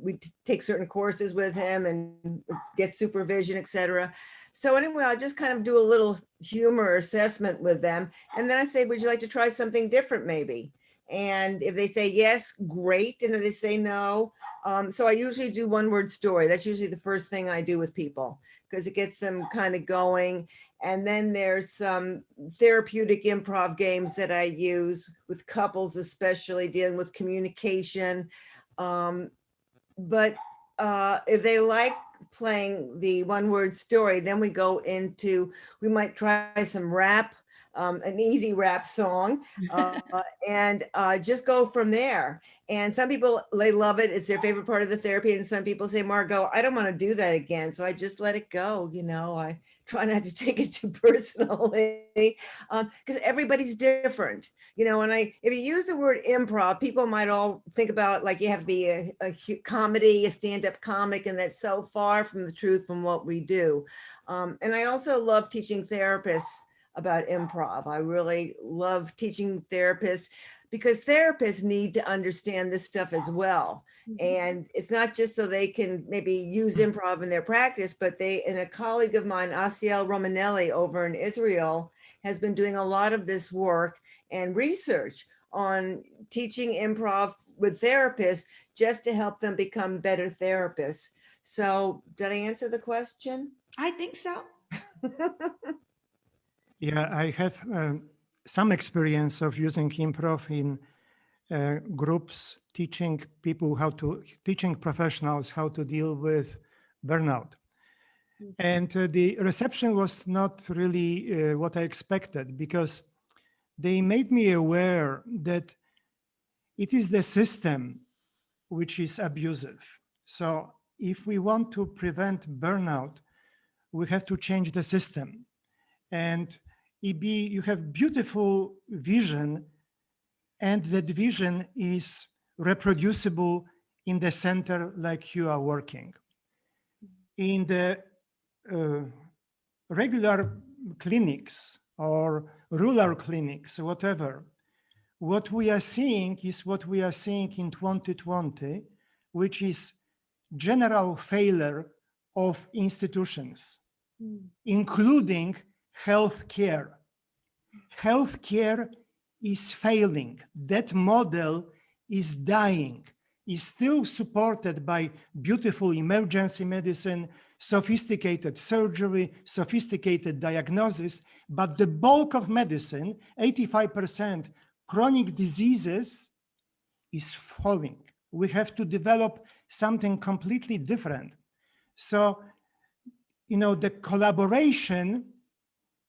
We take certain courses with him and get supervision, et cetera. So anyway, I just kind of do a little humor assessment with them. And then I say, would you like to try something different maybe? And if they say yes, great. And if they say no, so I usually do one word story. That's usually the first thing I do with people because it gets them kind of going. And then there's some therapeutic improv games that I use with couples, especially dealing with communication. But if they like playing the one word story, then we go into, we might try some rap, an easy rap song, and just go from there. And some people, they love it. It's their favorite part of the therapy. And some people say, Margot, I don't want to do that again. So I just let it go. You know, I try not to take it too personally because everybody's different. You know, and if you use the word improv, people might all think about like you have to be a comedy, a stand-up comic, and that's so far from the truth from what we do. And I also love teaching therapists about improv. I really love teaching therapists because therapists need to understand this stuff as well. And it's not just so they can maybe use improv in their practice, but and a colleague of mine, Asiel Romanelli over in Israel, has been doing a lot of this work and research on teaching improv with therapists just to help them become better therapists. So did I answer the question? I think so. Yeah, I have some experience of using improv in groups, teaching professionals how to deal with burnout. And the reception was not really what I expected because they made me aware that it is the system which is abusive. So if we want to prevent burnout, we have to change the system. And EB, you have beautiful vision, and that vision is reproducible in the center like you are working. In the regular clinics or rural clinics, whatever, what we are seeing is what we are seeing in 2020, which is general failure of institutions, including healthcare. Healthcare is failing. That model is dying, is still supported by beautiful emergency medicine, sophisticated surgery, sophisticated diagnosis, but the bulk of medicine, 85% chronic diseases, is falling. We have to develop something completely different. So, you know, the collaboration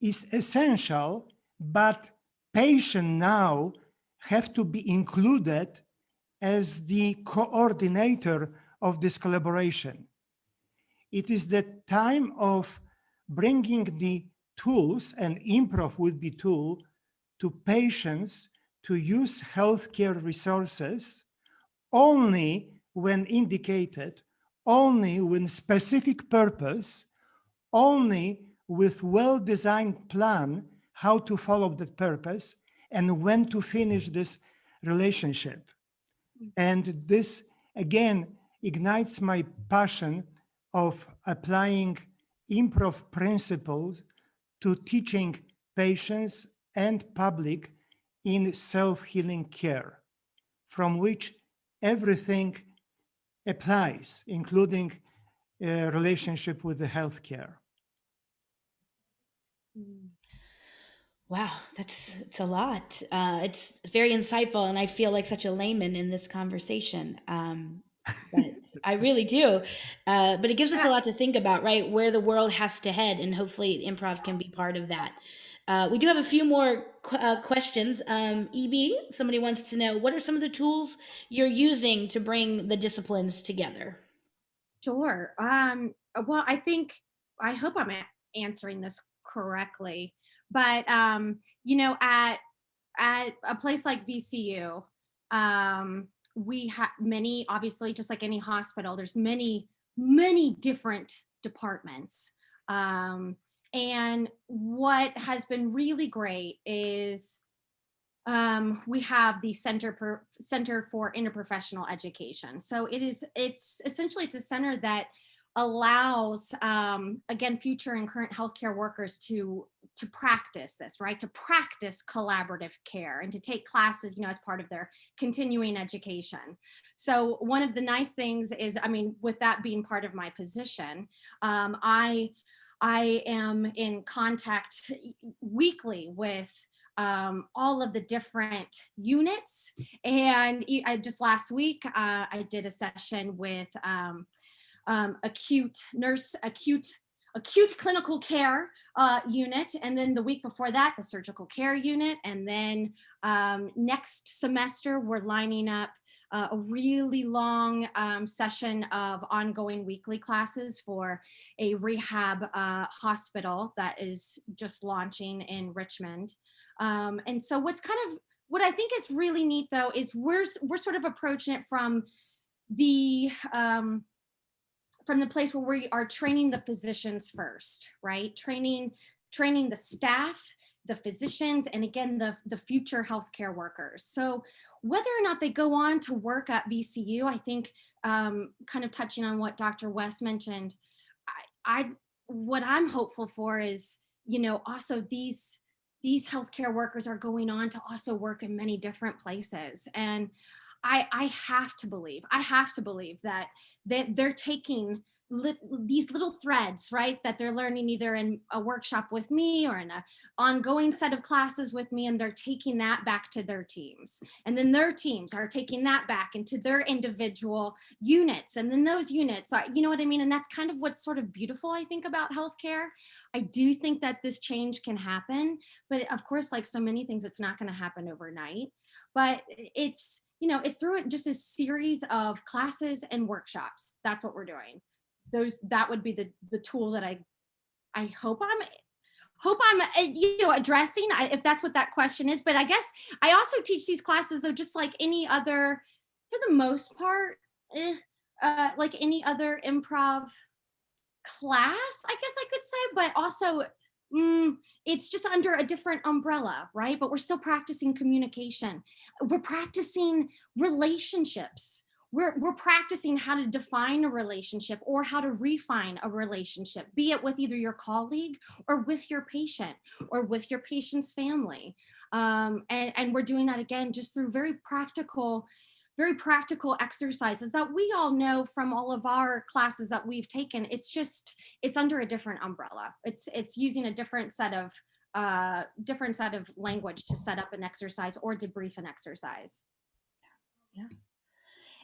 is essential, but patients now have to be included as the coordinator of this collaboration. It is the time of bringing the tools, and improv would be tool, to patients to use healthcare resources only when indicated, only with specific purpose, only with well-designed plan how to follow that purpose and when to finish this relationship. And this, again, ignites my passion of applying improv principles to teaching patients and public in self-healing care, from which everything applies, including a relationship with the healthcare. Wow, it's a lot. It's very insightful, and I feel like such a layman in this conversation. But I really do. But it gives us a lot to think about, right? Where the world has to head, and hopefully improv can be part of that. We do have a few more questions. EB, somebody wants to know, what are some of the tools you're using to bring the disciplines together? Sure. Well, I hope I'm answering this correctly, but at a place like VCU, we have many, obviously, just like any hospital, there's many different departments. And what has been really great is we have the Center for Interprofessional Education. So it's essentially it's a center that allows again future and current healthcare workers to practice this, right? To practice collaborative care and to take classes, as part of their continuing education. So one of the nice things is, with that being part of my position, I am in contact weekly with all of the different units. And just last week, I did a session with acute clinical care unit. And then the week before that, the surgical care unit. And then next semester, we're lining up a really long session of ongoing weekly classes for a rehab hospital that is just launching in Richmond. And so what I think is really neat though is we're sort of approaching it from the place where we are training the physicians first, right? Training the staff, the physicians, and again, the future healthcare workers. So whether or not they go on to work at VCU, I think kind of touching on what Dr. West mentioned, what I'm hopeful for is, also these healthcare workers are going on to also work in many different places. And I have to believe that they're taking these little threads, right, that they're learning either in a workshop with me or in an ongoing set of classes with me, and they're taking that back to their teams. And then their teams are taking that back into their individual units. And then those units are, you know what I mean? And that's kind of what's sort of beautiful, I think, about healthcare. I do think that this change can happen, but of course, like so many things, it's not going to happen overnight. But it's through just a series of classes and workshops. That's what we're doing. That would be the tool that I hope I'm addressing, if that's what that question is. But I guess I also teach these classes though, just like any other, for the most part, like any other improv class, I guess I could say, but also it's just under a different umbrella, right? But we're still practicing communication. We're practicing relationships. We're practicing how to define a relationship or how to refine a relationship, be it with either your colleague or with your patient or with your patient's family. And we're doing that again, just through very practical exercises that we all know from all of our classes that we've taken. It's under a different umbrella. It's using a different set of language to set up an exercise or debrief an exercise. Yeah.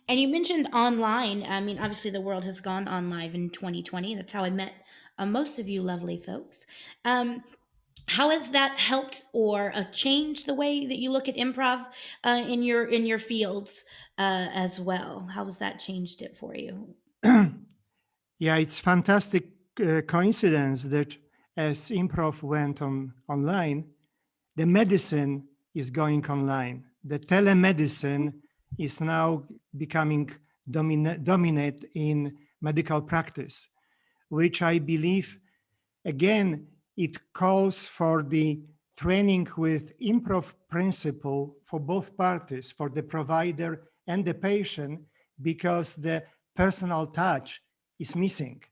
And you mentioned online. I mean, obviously the world has gone on live in 2020. That's how I met most of you lovely folks. How has that helped or changed the way that you look at improv in your fields as well? How has that changed it for you? Yeah, it's fantastic coincidence that as improv went online, the medicine is going online. The telemedicine is now becoming dominate in medical practice, which I believe, again, it calls for the training with improv principle for both parties, for the provider and the patient, because the personal touch is missing.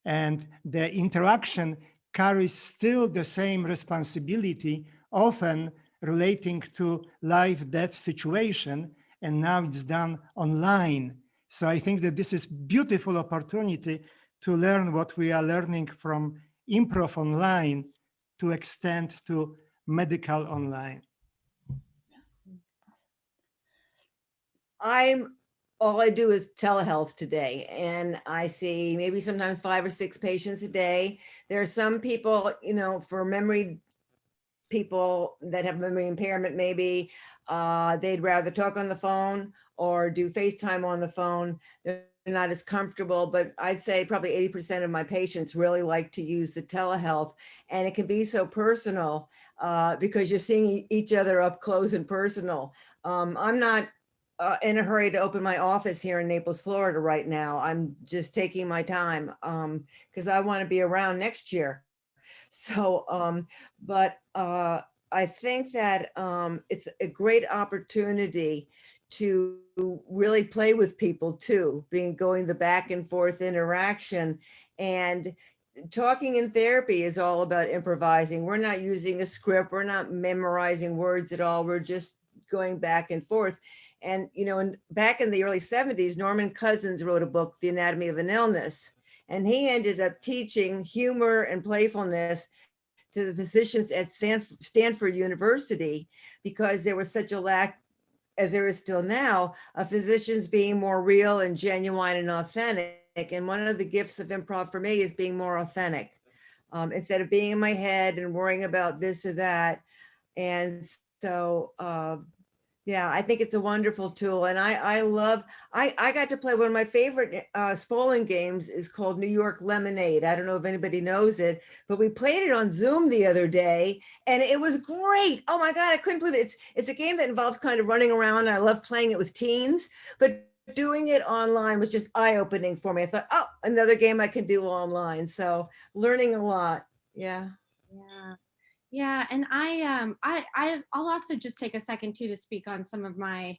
And the interaction carries still the same responsibility, often relating to life-death situation, and now it's done online. So I think that this is beautiful opportunity to learn what we are learning from improv online to extend to medical online. All I do is telehealth today, and I see maybe sometimes 5 or 6 patients a day. There are some people, for memory people that have memory impairment, maybe they'd rather talk on the phone or do FaceTime on the phone. They're not as comfortable, but I'd say probably 80% of my patients really like to use the telehealth, and it can be so personal because you're seeing each other up close and personal. I'm not in a hurry to open my office here in Naples, Florida right now. I'm just taking my time because I want to be around next year. So, but I think that it's a great opportunity to really play with people too, going the back and forth interaction. And talking in therapy is all about improvising. We're not using a script, we're not memorizing words at all. We're just going back and forth. And, back in the early 70s, Norman Cousins wrote a book, The Anatomy of an Illness. And he ended up teaching humor and playfulness to the physicians at Stanford University because there was such a lack, as there is still now, of physicians being more real and genuine and authentic. And one of the gifts of improv for me is being more authentic instead of being in my head and worrying about this or that. And so, yeah, I think it's a wonderful tool. And I got to play one of my favorite Spolin games is called New York Lemonade. I don't know if anybody knows it, but we played it on Zoom the other day and it was great. Oh my God, I couldn't believe it. It's a game that involves kind of running around. I love playing it with teens, but doing it online was just eye-opening for me. I thought, oh, another game I can do online. So learning a lot. Yeah. Yeah. Yeah, and I'll also just take a second too to speak on some of my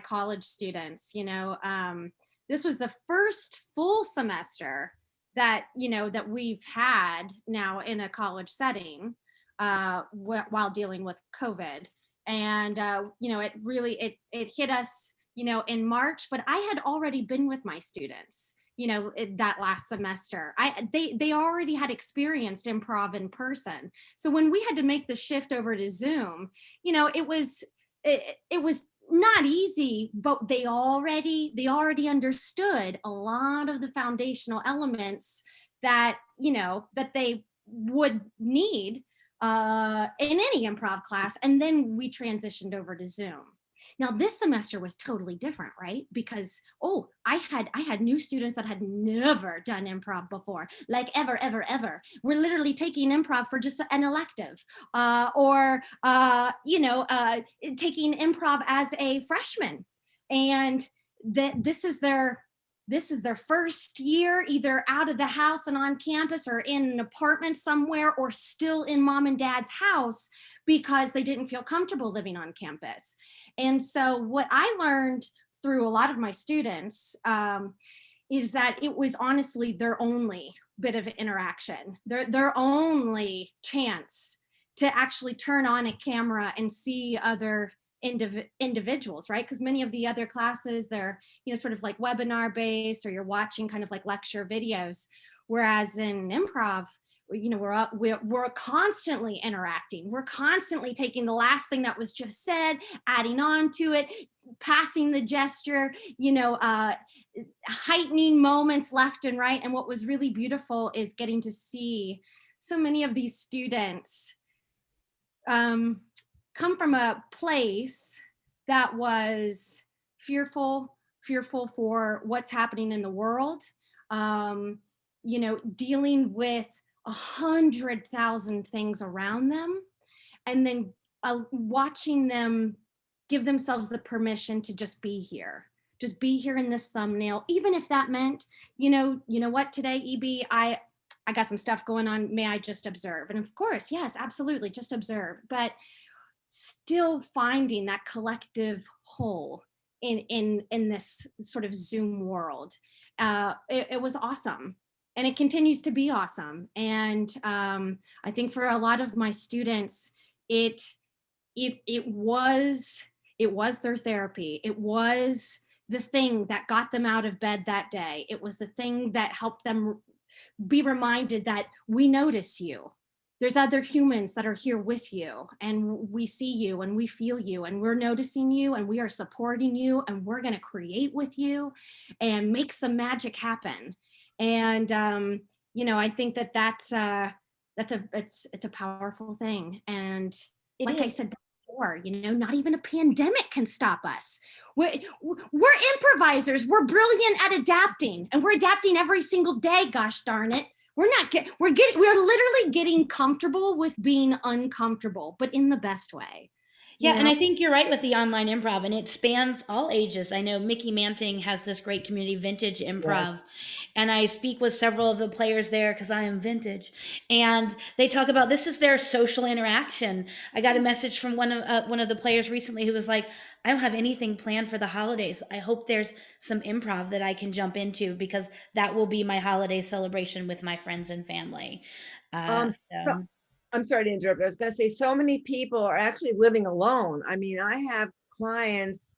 college students. This was the first full semester that that we've had now in a college setting while dealing with COVID, and it really it hit us in March, but I had already been with my students that last semester. They already had experienced improv in person. So when we had to make the shift over to Zoom, it was not easy, but they already understood a lot of the foundational elements that that they would need in any improv class. And then we transitioned over to Zoom. Now this semester was totally different, right? Because I had new students that had never done improv before, like ever. We're literally taking improv for just an elective, or taking improv as a freshman, and that this is their first year either out of the house and on campus or in an apartment somewhere or still in mom and dad's house because they didn't feel comfortable living on campus. And so what I learned through a lot of my students is that it was honestly their only bit of interaction, their only chance to actually turn on a camera and see other individuals, right? Because many of the other classes, they're sort of like webinar based, or you're watching kind of like lecture videos, whereas in improv, we're constantly interacting. We're constantly taking the last thing that was just said, adding on to it, passing the gesture, heightening moments left and right. And what was really beautiful is getting to see so many of these students come from a place that was fearful for what's happening in the world, dealing with 100,000 things around them, and then watching them give themselves the permission to just be here. Just be here in this thumbnail, even if that meant, you know what, today, EB, I got some stuff going on. May I just observe? And of course, yes, absolutely, just observe. But still finding that collective whole in this sort of Zoom world. It was awesome. And it continues to be awesome. And I think for a lot of my students, it was their therapy. It was the thing that got them out of bed that day. It was the thing that helped them be reminded that we notice you. There's other humans that are here with you, and we see you and we feel you, and we're noticing you, and we are supporting you, and we're going to create with you and make some magic happen. And I think that's it's a powerful thing. And like I said before, not even a pandemic can stop us. We're improvisers. We're brilliant at adapting, and we're adapting every single day. Gosh darn it. We're literally getting comfortable with being uncomfortable, but in the best way. Yeah, and I think you're right with the online improv, and it spans all ages. I know Mickey Manting has this great community, Vintage Improv, and I speak with several of the players there because I am vintage, and they talk about this is their social interaction. I got a message from one of the players recently who was like, "I don't have anything planned for the holidays. I hope there's some improv that I can jump into because that will be my holiday celebration with my friends and family." So I'm sorry to interrupt. I was going to say, so many people are actually living alone. I mean, I have clients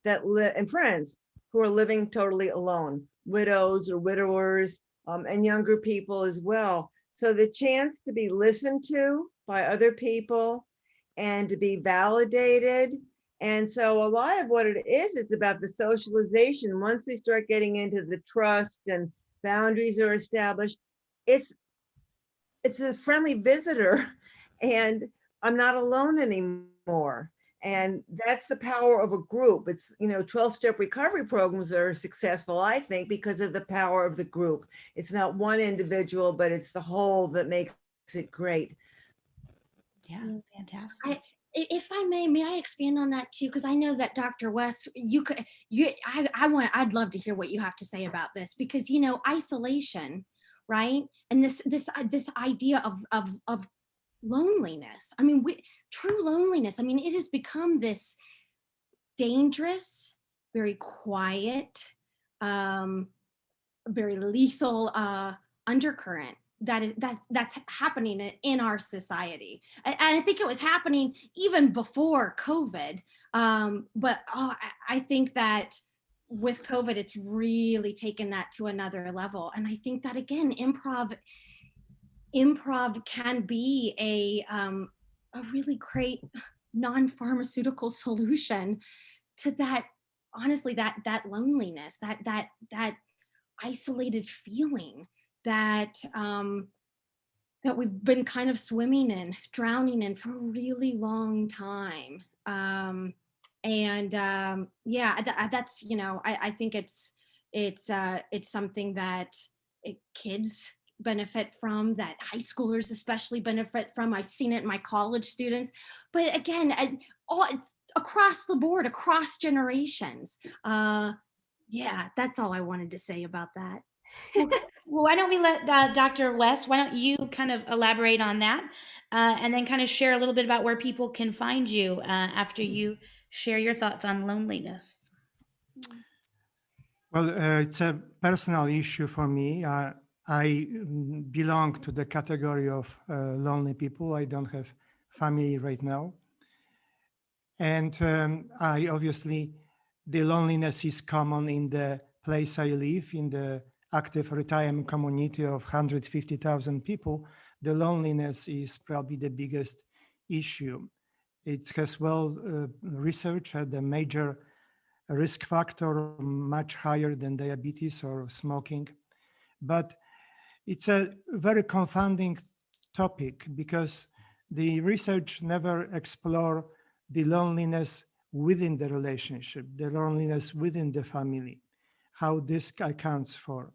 that live and friends who are living totally alone, widows or widowers, and younger people as well. So the chance to be listened to by other people and to be validated. And so a lot of what it is about the socialization. Once we start getting into the trust and boundaries are established, it's a friendly visitor, and I'm not alone anymore. And that's the power of a group. It's, 12-step recovery programs are successful, I think, because of the power of the group. It's not one individual, but it's the whole that makes it great. Yeah, fantastic. If I may I expand on that too? Because I know that Dr. West, I'd love to hear what you have to say about this, because, isolation, right? And this idea of loneliness. I mean, true loneliness. I mean, it has become this dangerous, very quiet, very lethal undercurrent that's happening in our society. And I think it was happening even before COVID. But I think that with COVID, it's really taken that to another level. And I think that, again, improv can be a really great non-pharmaceutical solution to that, honestly, that loneliness, that isolated feeling that that we've been kind of drowning in for a really long time. That's, I think it's something that kids benefit from, that high schoolers especially benefit from. I've seen it in my college students, but again, all across the board, across generations. That's all I wanted to say about that. Well, why don't we let Dr. West, why don't you kind of elaborate on that and then kind of share a little bit about where people can find you after you share your thoughts on loneliness? Well, it's a personal issue for me. I belong to the category of lonely people. I don't have family right now. And I obviously, the loneliness is common in the place I live, in the active retirement community of 150,000 people. The loneliness is probably the biggest issue. It has researched the major risk factor, much higher than diabetes or smoking. But it's a very confounding topic because the research never explore the loneliness within the relationship, the loneliness within the family, how this accounts for.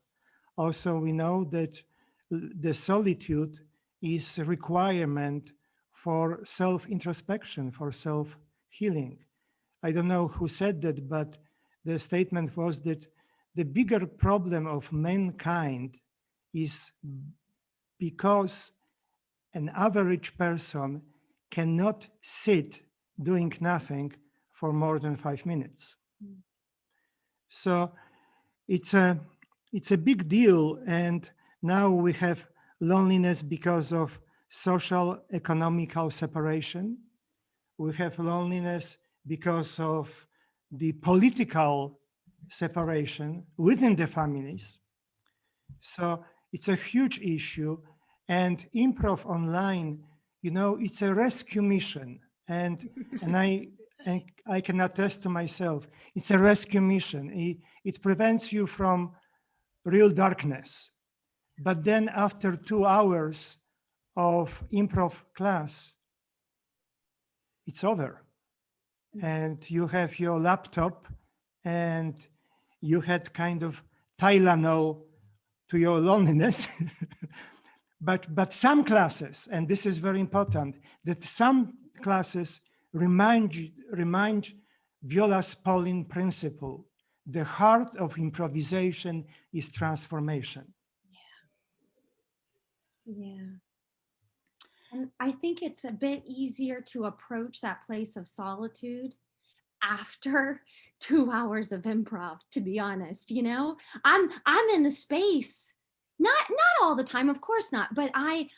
Also, we know that the solitude is a requirement for self-introspection, for self-healing. I don't know who said that, but the statement was that the bigger problem of mankind is because an average person cannot sit doing nothing for more than 5 minutes. So it's a big deal. And now we have loneliness because of social economical separation. We have loneliness because of the political separation within the families. So it's a huge issue. And improv online, you know, it's a rescue mission. And I can attest to myself, it's a rescue mission. It prevents you from real darkness. But then after 2 hours of improv class, it's over. And you have your laptop and you had kind of Tylenol to your loneliness. But some classes, and this is very important, that some classes remind Viola's Pauline principle. The heart of improvisation is transformation. Yeah. And I think it's a bit easier to approach that place of solitude after 2 hours of improv, to be honest. You know, I'm in a space, not all the time, of course not, but I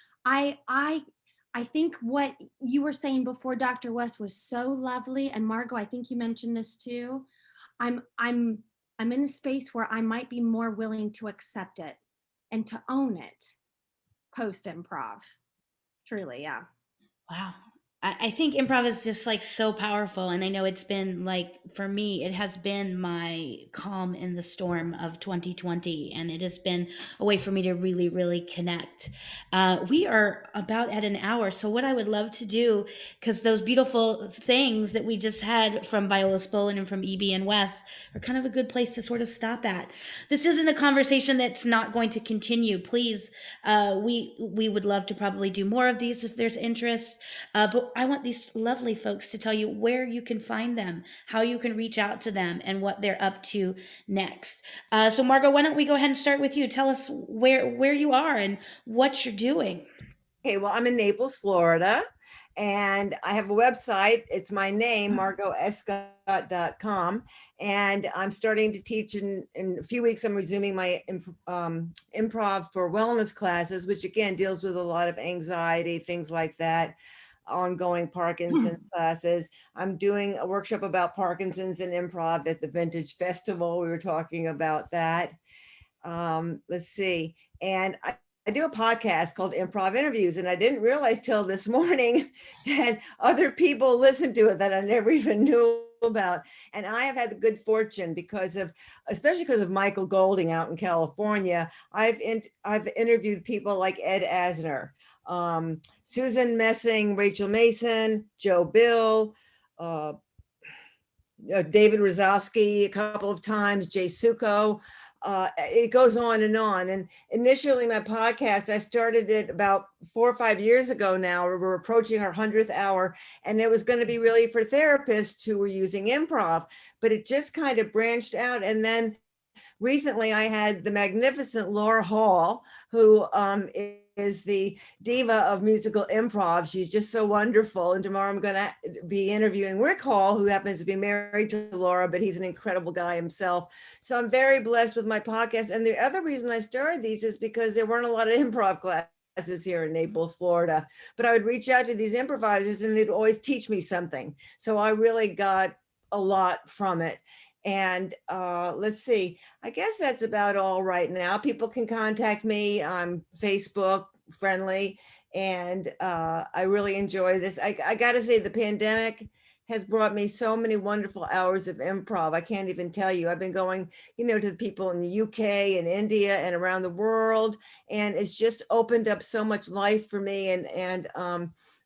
think what you were saying before, Dr. West, was so lovely. And Margot, I think you mentioned this too. I'm in a space where I might be more willing to accept it and to own it post improv. Truly, yeah. Wow. I think improv is just like so powerful. And I know it's been like, for me, it has been my calm in the storm of 2020. And it has been a way for me to really, really connect. We are about at an hour. So, what I would love to do, because those beautiful things that we just had from Viola Spolin and from EB and Wes are kind of a good place to sort of stop at. This isn't a conversation that's not going to continue. Please, we would love to probably do more of these if there's interest. But I want these lovely folks to tell you where you can find them, how you can reach out to them, and what they're up to next. So, Margot, why don't we go ahead and start with you? Tell us where you are and what you're doing. Okay, well, I'm in Naples, Florida, and I have a website. It's my name, margotescott.com. And I'm starting to teach in a few weeks. I'm resuming my improv for wellness classes, which again deals with a lot of anxiety, things like that. Ongoing Parkinson's classes. I'm doing a workshop about Parkinson's and improv at the Vintage Festival. We were talking about that. Let's see. And I do a podcast called Improv Interviews, and I didn't realize till this morning that other people listen to it that I never even knew about. And I have had the good fortune especially because of Michael Golding out in California. I've interviewed people like Ed Asner, Susan Messing, Rachel Mason, Joe Bill, David Rosowski a couple of times, Jay Suko. It goes on. And initially my podcast, I started it about 4 or 5 years ago now. We're approaching our 100th hour, and it was going to be really for therapists who were using improv, but it just kind of branched out. And then recently I had the magnificent Laura Hall, who is the diva of musical improv. She's just so wonderful. And tomorrow I'm going to be interviewing Rick Hall, who happens to be married to Laura, but he's an incredible guy himself. So I'm very blessed with my podcast. And the other reason I started these is because there weren't a lot of improv classes here in Naples, Florida, but I would reach out to these improvisers and they'd always teach me something. So I really got a lot from it. And let's see, I guess that's about all right now. People can contact me on Facebook friendly. And I really enjoy this. I got to say the pandemic has brought me so many wonderful hours of improv. I can't even tell you. I've been going, to the people in the UK and India and around the world, and it's just opened up so much life for me. And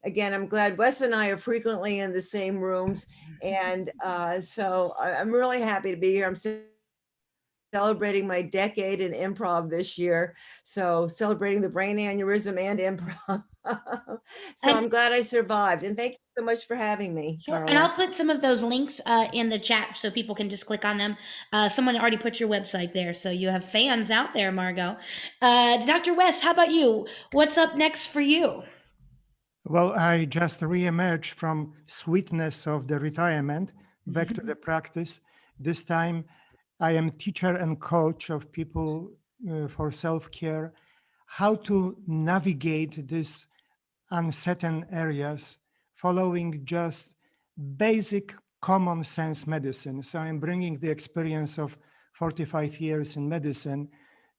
again, I'm glad Wes and I are frequently in the same rooms, and so I'm really happy to be here. I'm celebrating my decade in improv this year. So celebrating the brain aneurysm and improv. So And I'm glad I survived. And thank you so much for having me, sure. And I'll Carla. put some of those links in the chat so people can just click on them. Someone already put your website there, so you have fans out there, Margot. Dr. West, how about you? What's up next for you? Well, I just re-emerged from sweetness of the retirement back to the practice. This time I am teacher and coach of people for self-care, how to navigate these uncertain areas following just basic common sense medicine. So I'm bringing the experience of 45 years in medicine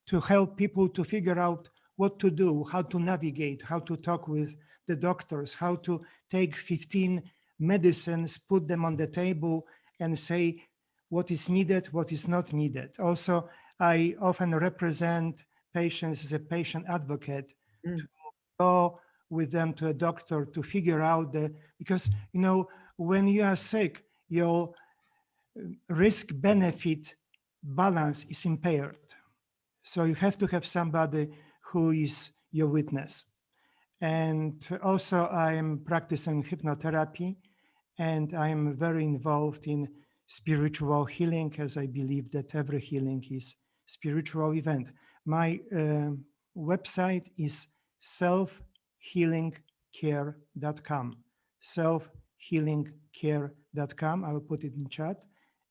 to help people to figure out what to do, how to navigate, how to talk with the doctors, how to take 15 medicines, put them on the table and say what is needed, what is not needed. Also, I often represent patients as a patient advocate Mm. to go with them to a doctor to figure out because when you are sick, your risk benefit balance is impaired. So you have to have somebody who is your witness. And also I am practicing hypnotherapy, and I am very involved in spiritual healing, as I believe that every healing is spiritual event. My website is selfhealingcare.com. Selfhealingcare.com. I will put it in chat.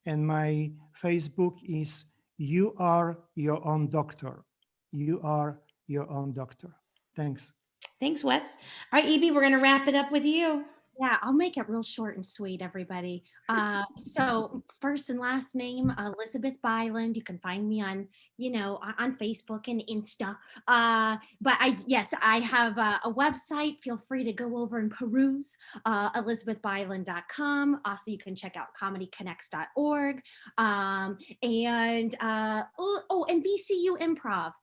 And my Facebook is You Are Your Own Doctor. You are your own doctor. Thanks. Thanks, Wes. All right, Evie, we're going to wrap it up with you. Yeah, I'll make it real short and sweet, everybody. So first and last name, Elizabeth Byland. You can find me on, on Facebook and Insta. But yes, I have a website. Feel free to go over and peruse, elizabethbyland.com. Also, you can check out comedyconnects.org. And VCU Improv.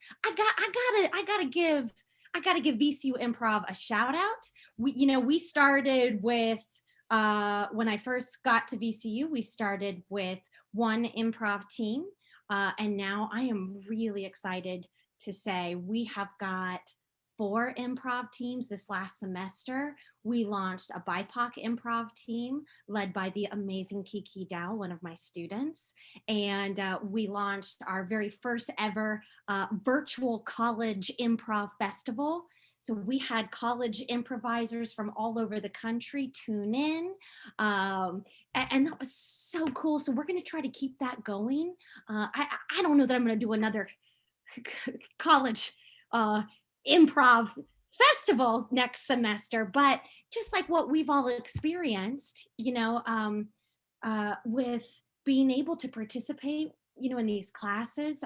I gotta give VCU Improv a shout out. We started with when I first got to VCU, we started with one improv team, and now I am really excited to say we have got 4 improv teams this last semester. We launched a BIPOC improv team led by the amazing Kiki Dow, one of my students, and we launched our very first ever virtual college improv festival. So we had college improvisers from all over the country tune in. And that was so cool. So we're going to try to keep that going. I don't know that I'm going to do another college improv festival next semester, but just like what we've all experienced, with being able to participate, in these classes.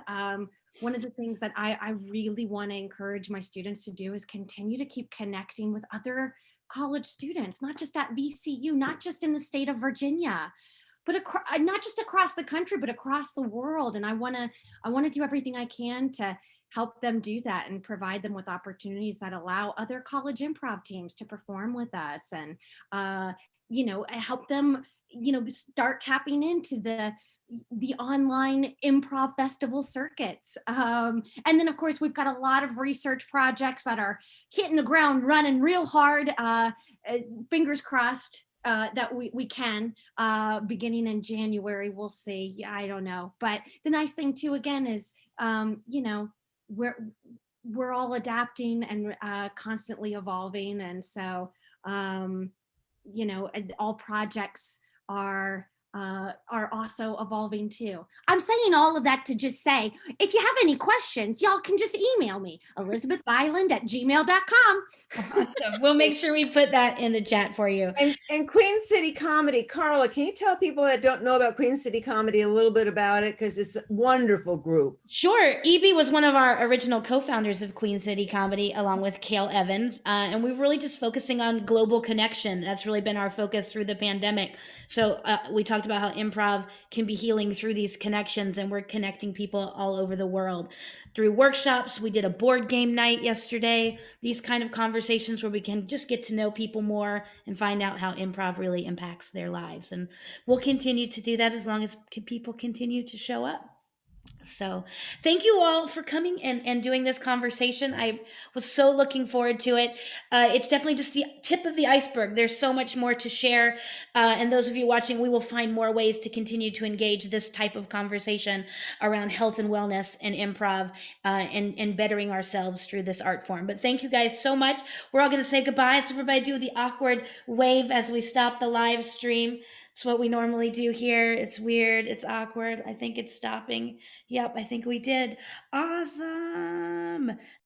One of the things that I really want to encourage my students to do is continue to keep connecting with other college students, not just at VCU, not just in the state of Virginia, but not just across the country, but across the world. And I want to do everything I can to help them do that and provide them with opportunities that allow other college improv teams to perform with us, and help them start tapping into the online improv festival circuits. And then of course we've got a lot of research projects that are hitting the ground running real hard. Fingers crossed that we can beginning in January. We'll see. Yeah, I don't know. But the nice thing too, again, is we're all adapting and constantly evolving, and so all projects are are also evolving too. I'm saying all of that to just say, if you have any questions, y'all can just email me, elizabethyland@gmail.com. Awesome. We'll make sure we put that in the chat for you. And Queen City Comedy, Carla, can you tell people that don't know about Queen City Comedy a little bit about it? Because it's a wonderful group. Sure. EB was one of our original co-founders of Queen City Comedy, along with Cale Evans. And we're really just focusing on global connection. That's really been our focus through the pandemic. So we talked about how improv can be healing through these connections, and we're connecting people all over the world through workshops. We did a board game night yesterday. These kind of conversations where we can just get to know people more and find out how improv really impacts their lives. And we'll continue to do that as long as people continue to show up. So thank you all for coming and doing this conversation. I was so looking forward to it. It's definitely just the tip of the iceberg. There's so much more to share. And those of you watching, we will find more ways to continue to engage this type of conversation around health and wellness and improv and bettering ourselves through this art form. But thank you guys so much. We're all going to say goodbye. So everybody do the awkward wave as we stop the live stream. It's what we normally do here. It's weird. It's awkward. I think it's stopping. Yep, I think we did. Awesome.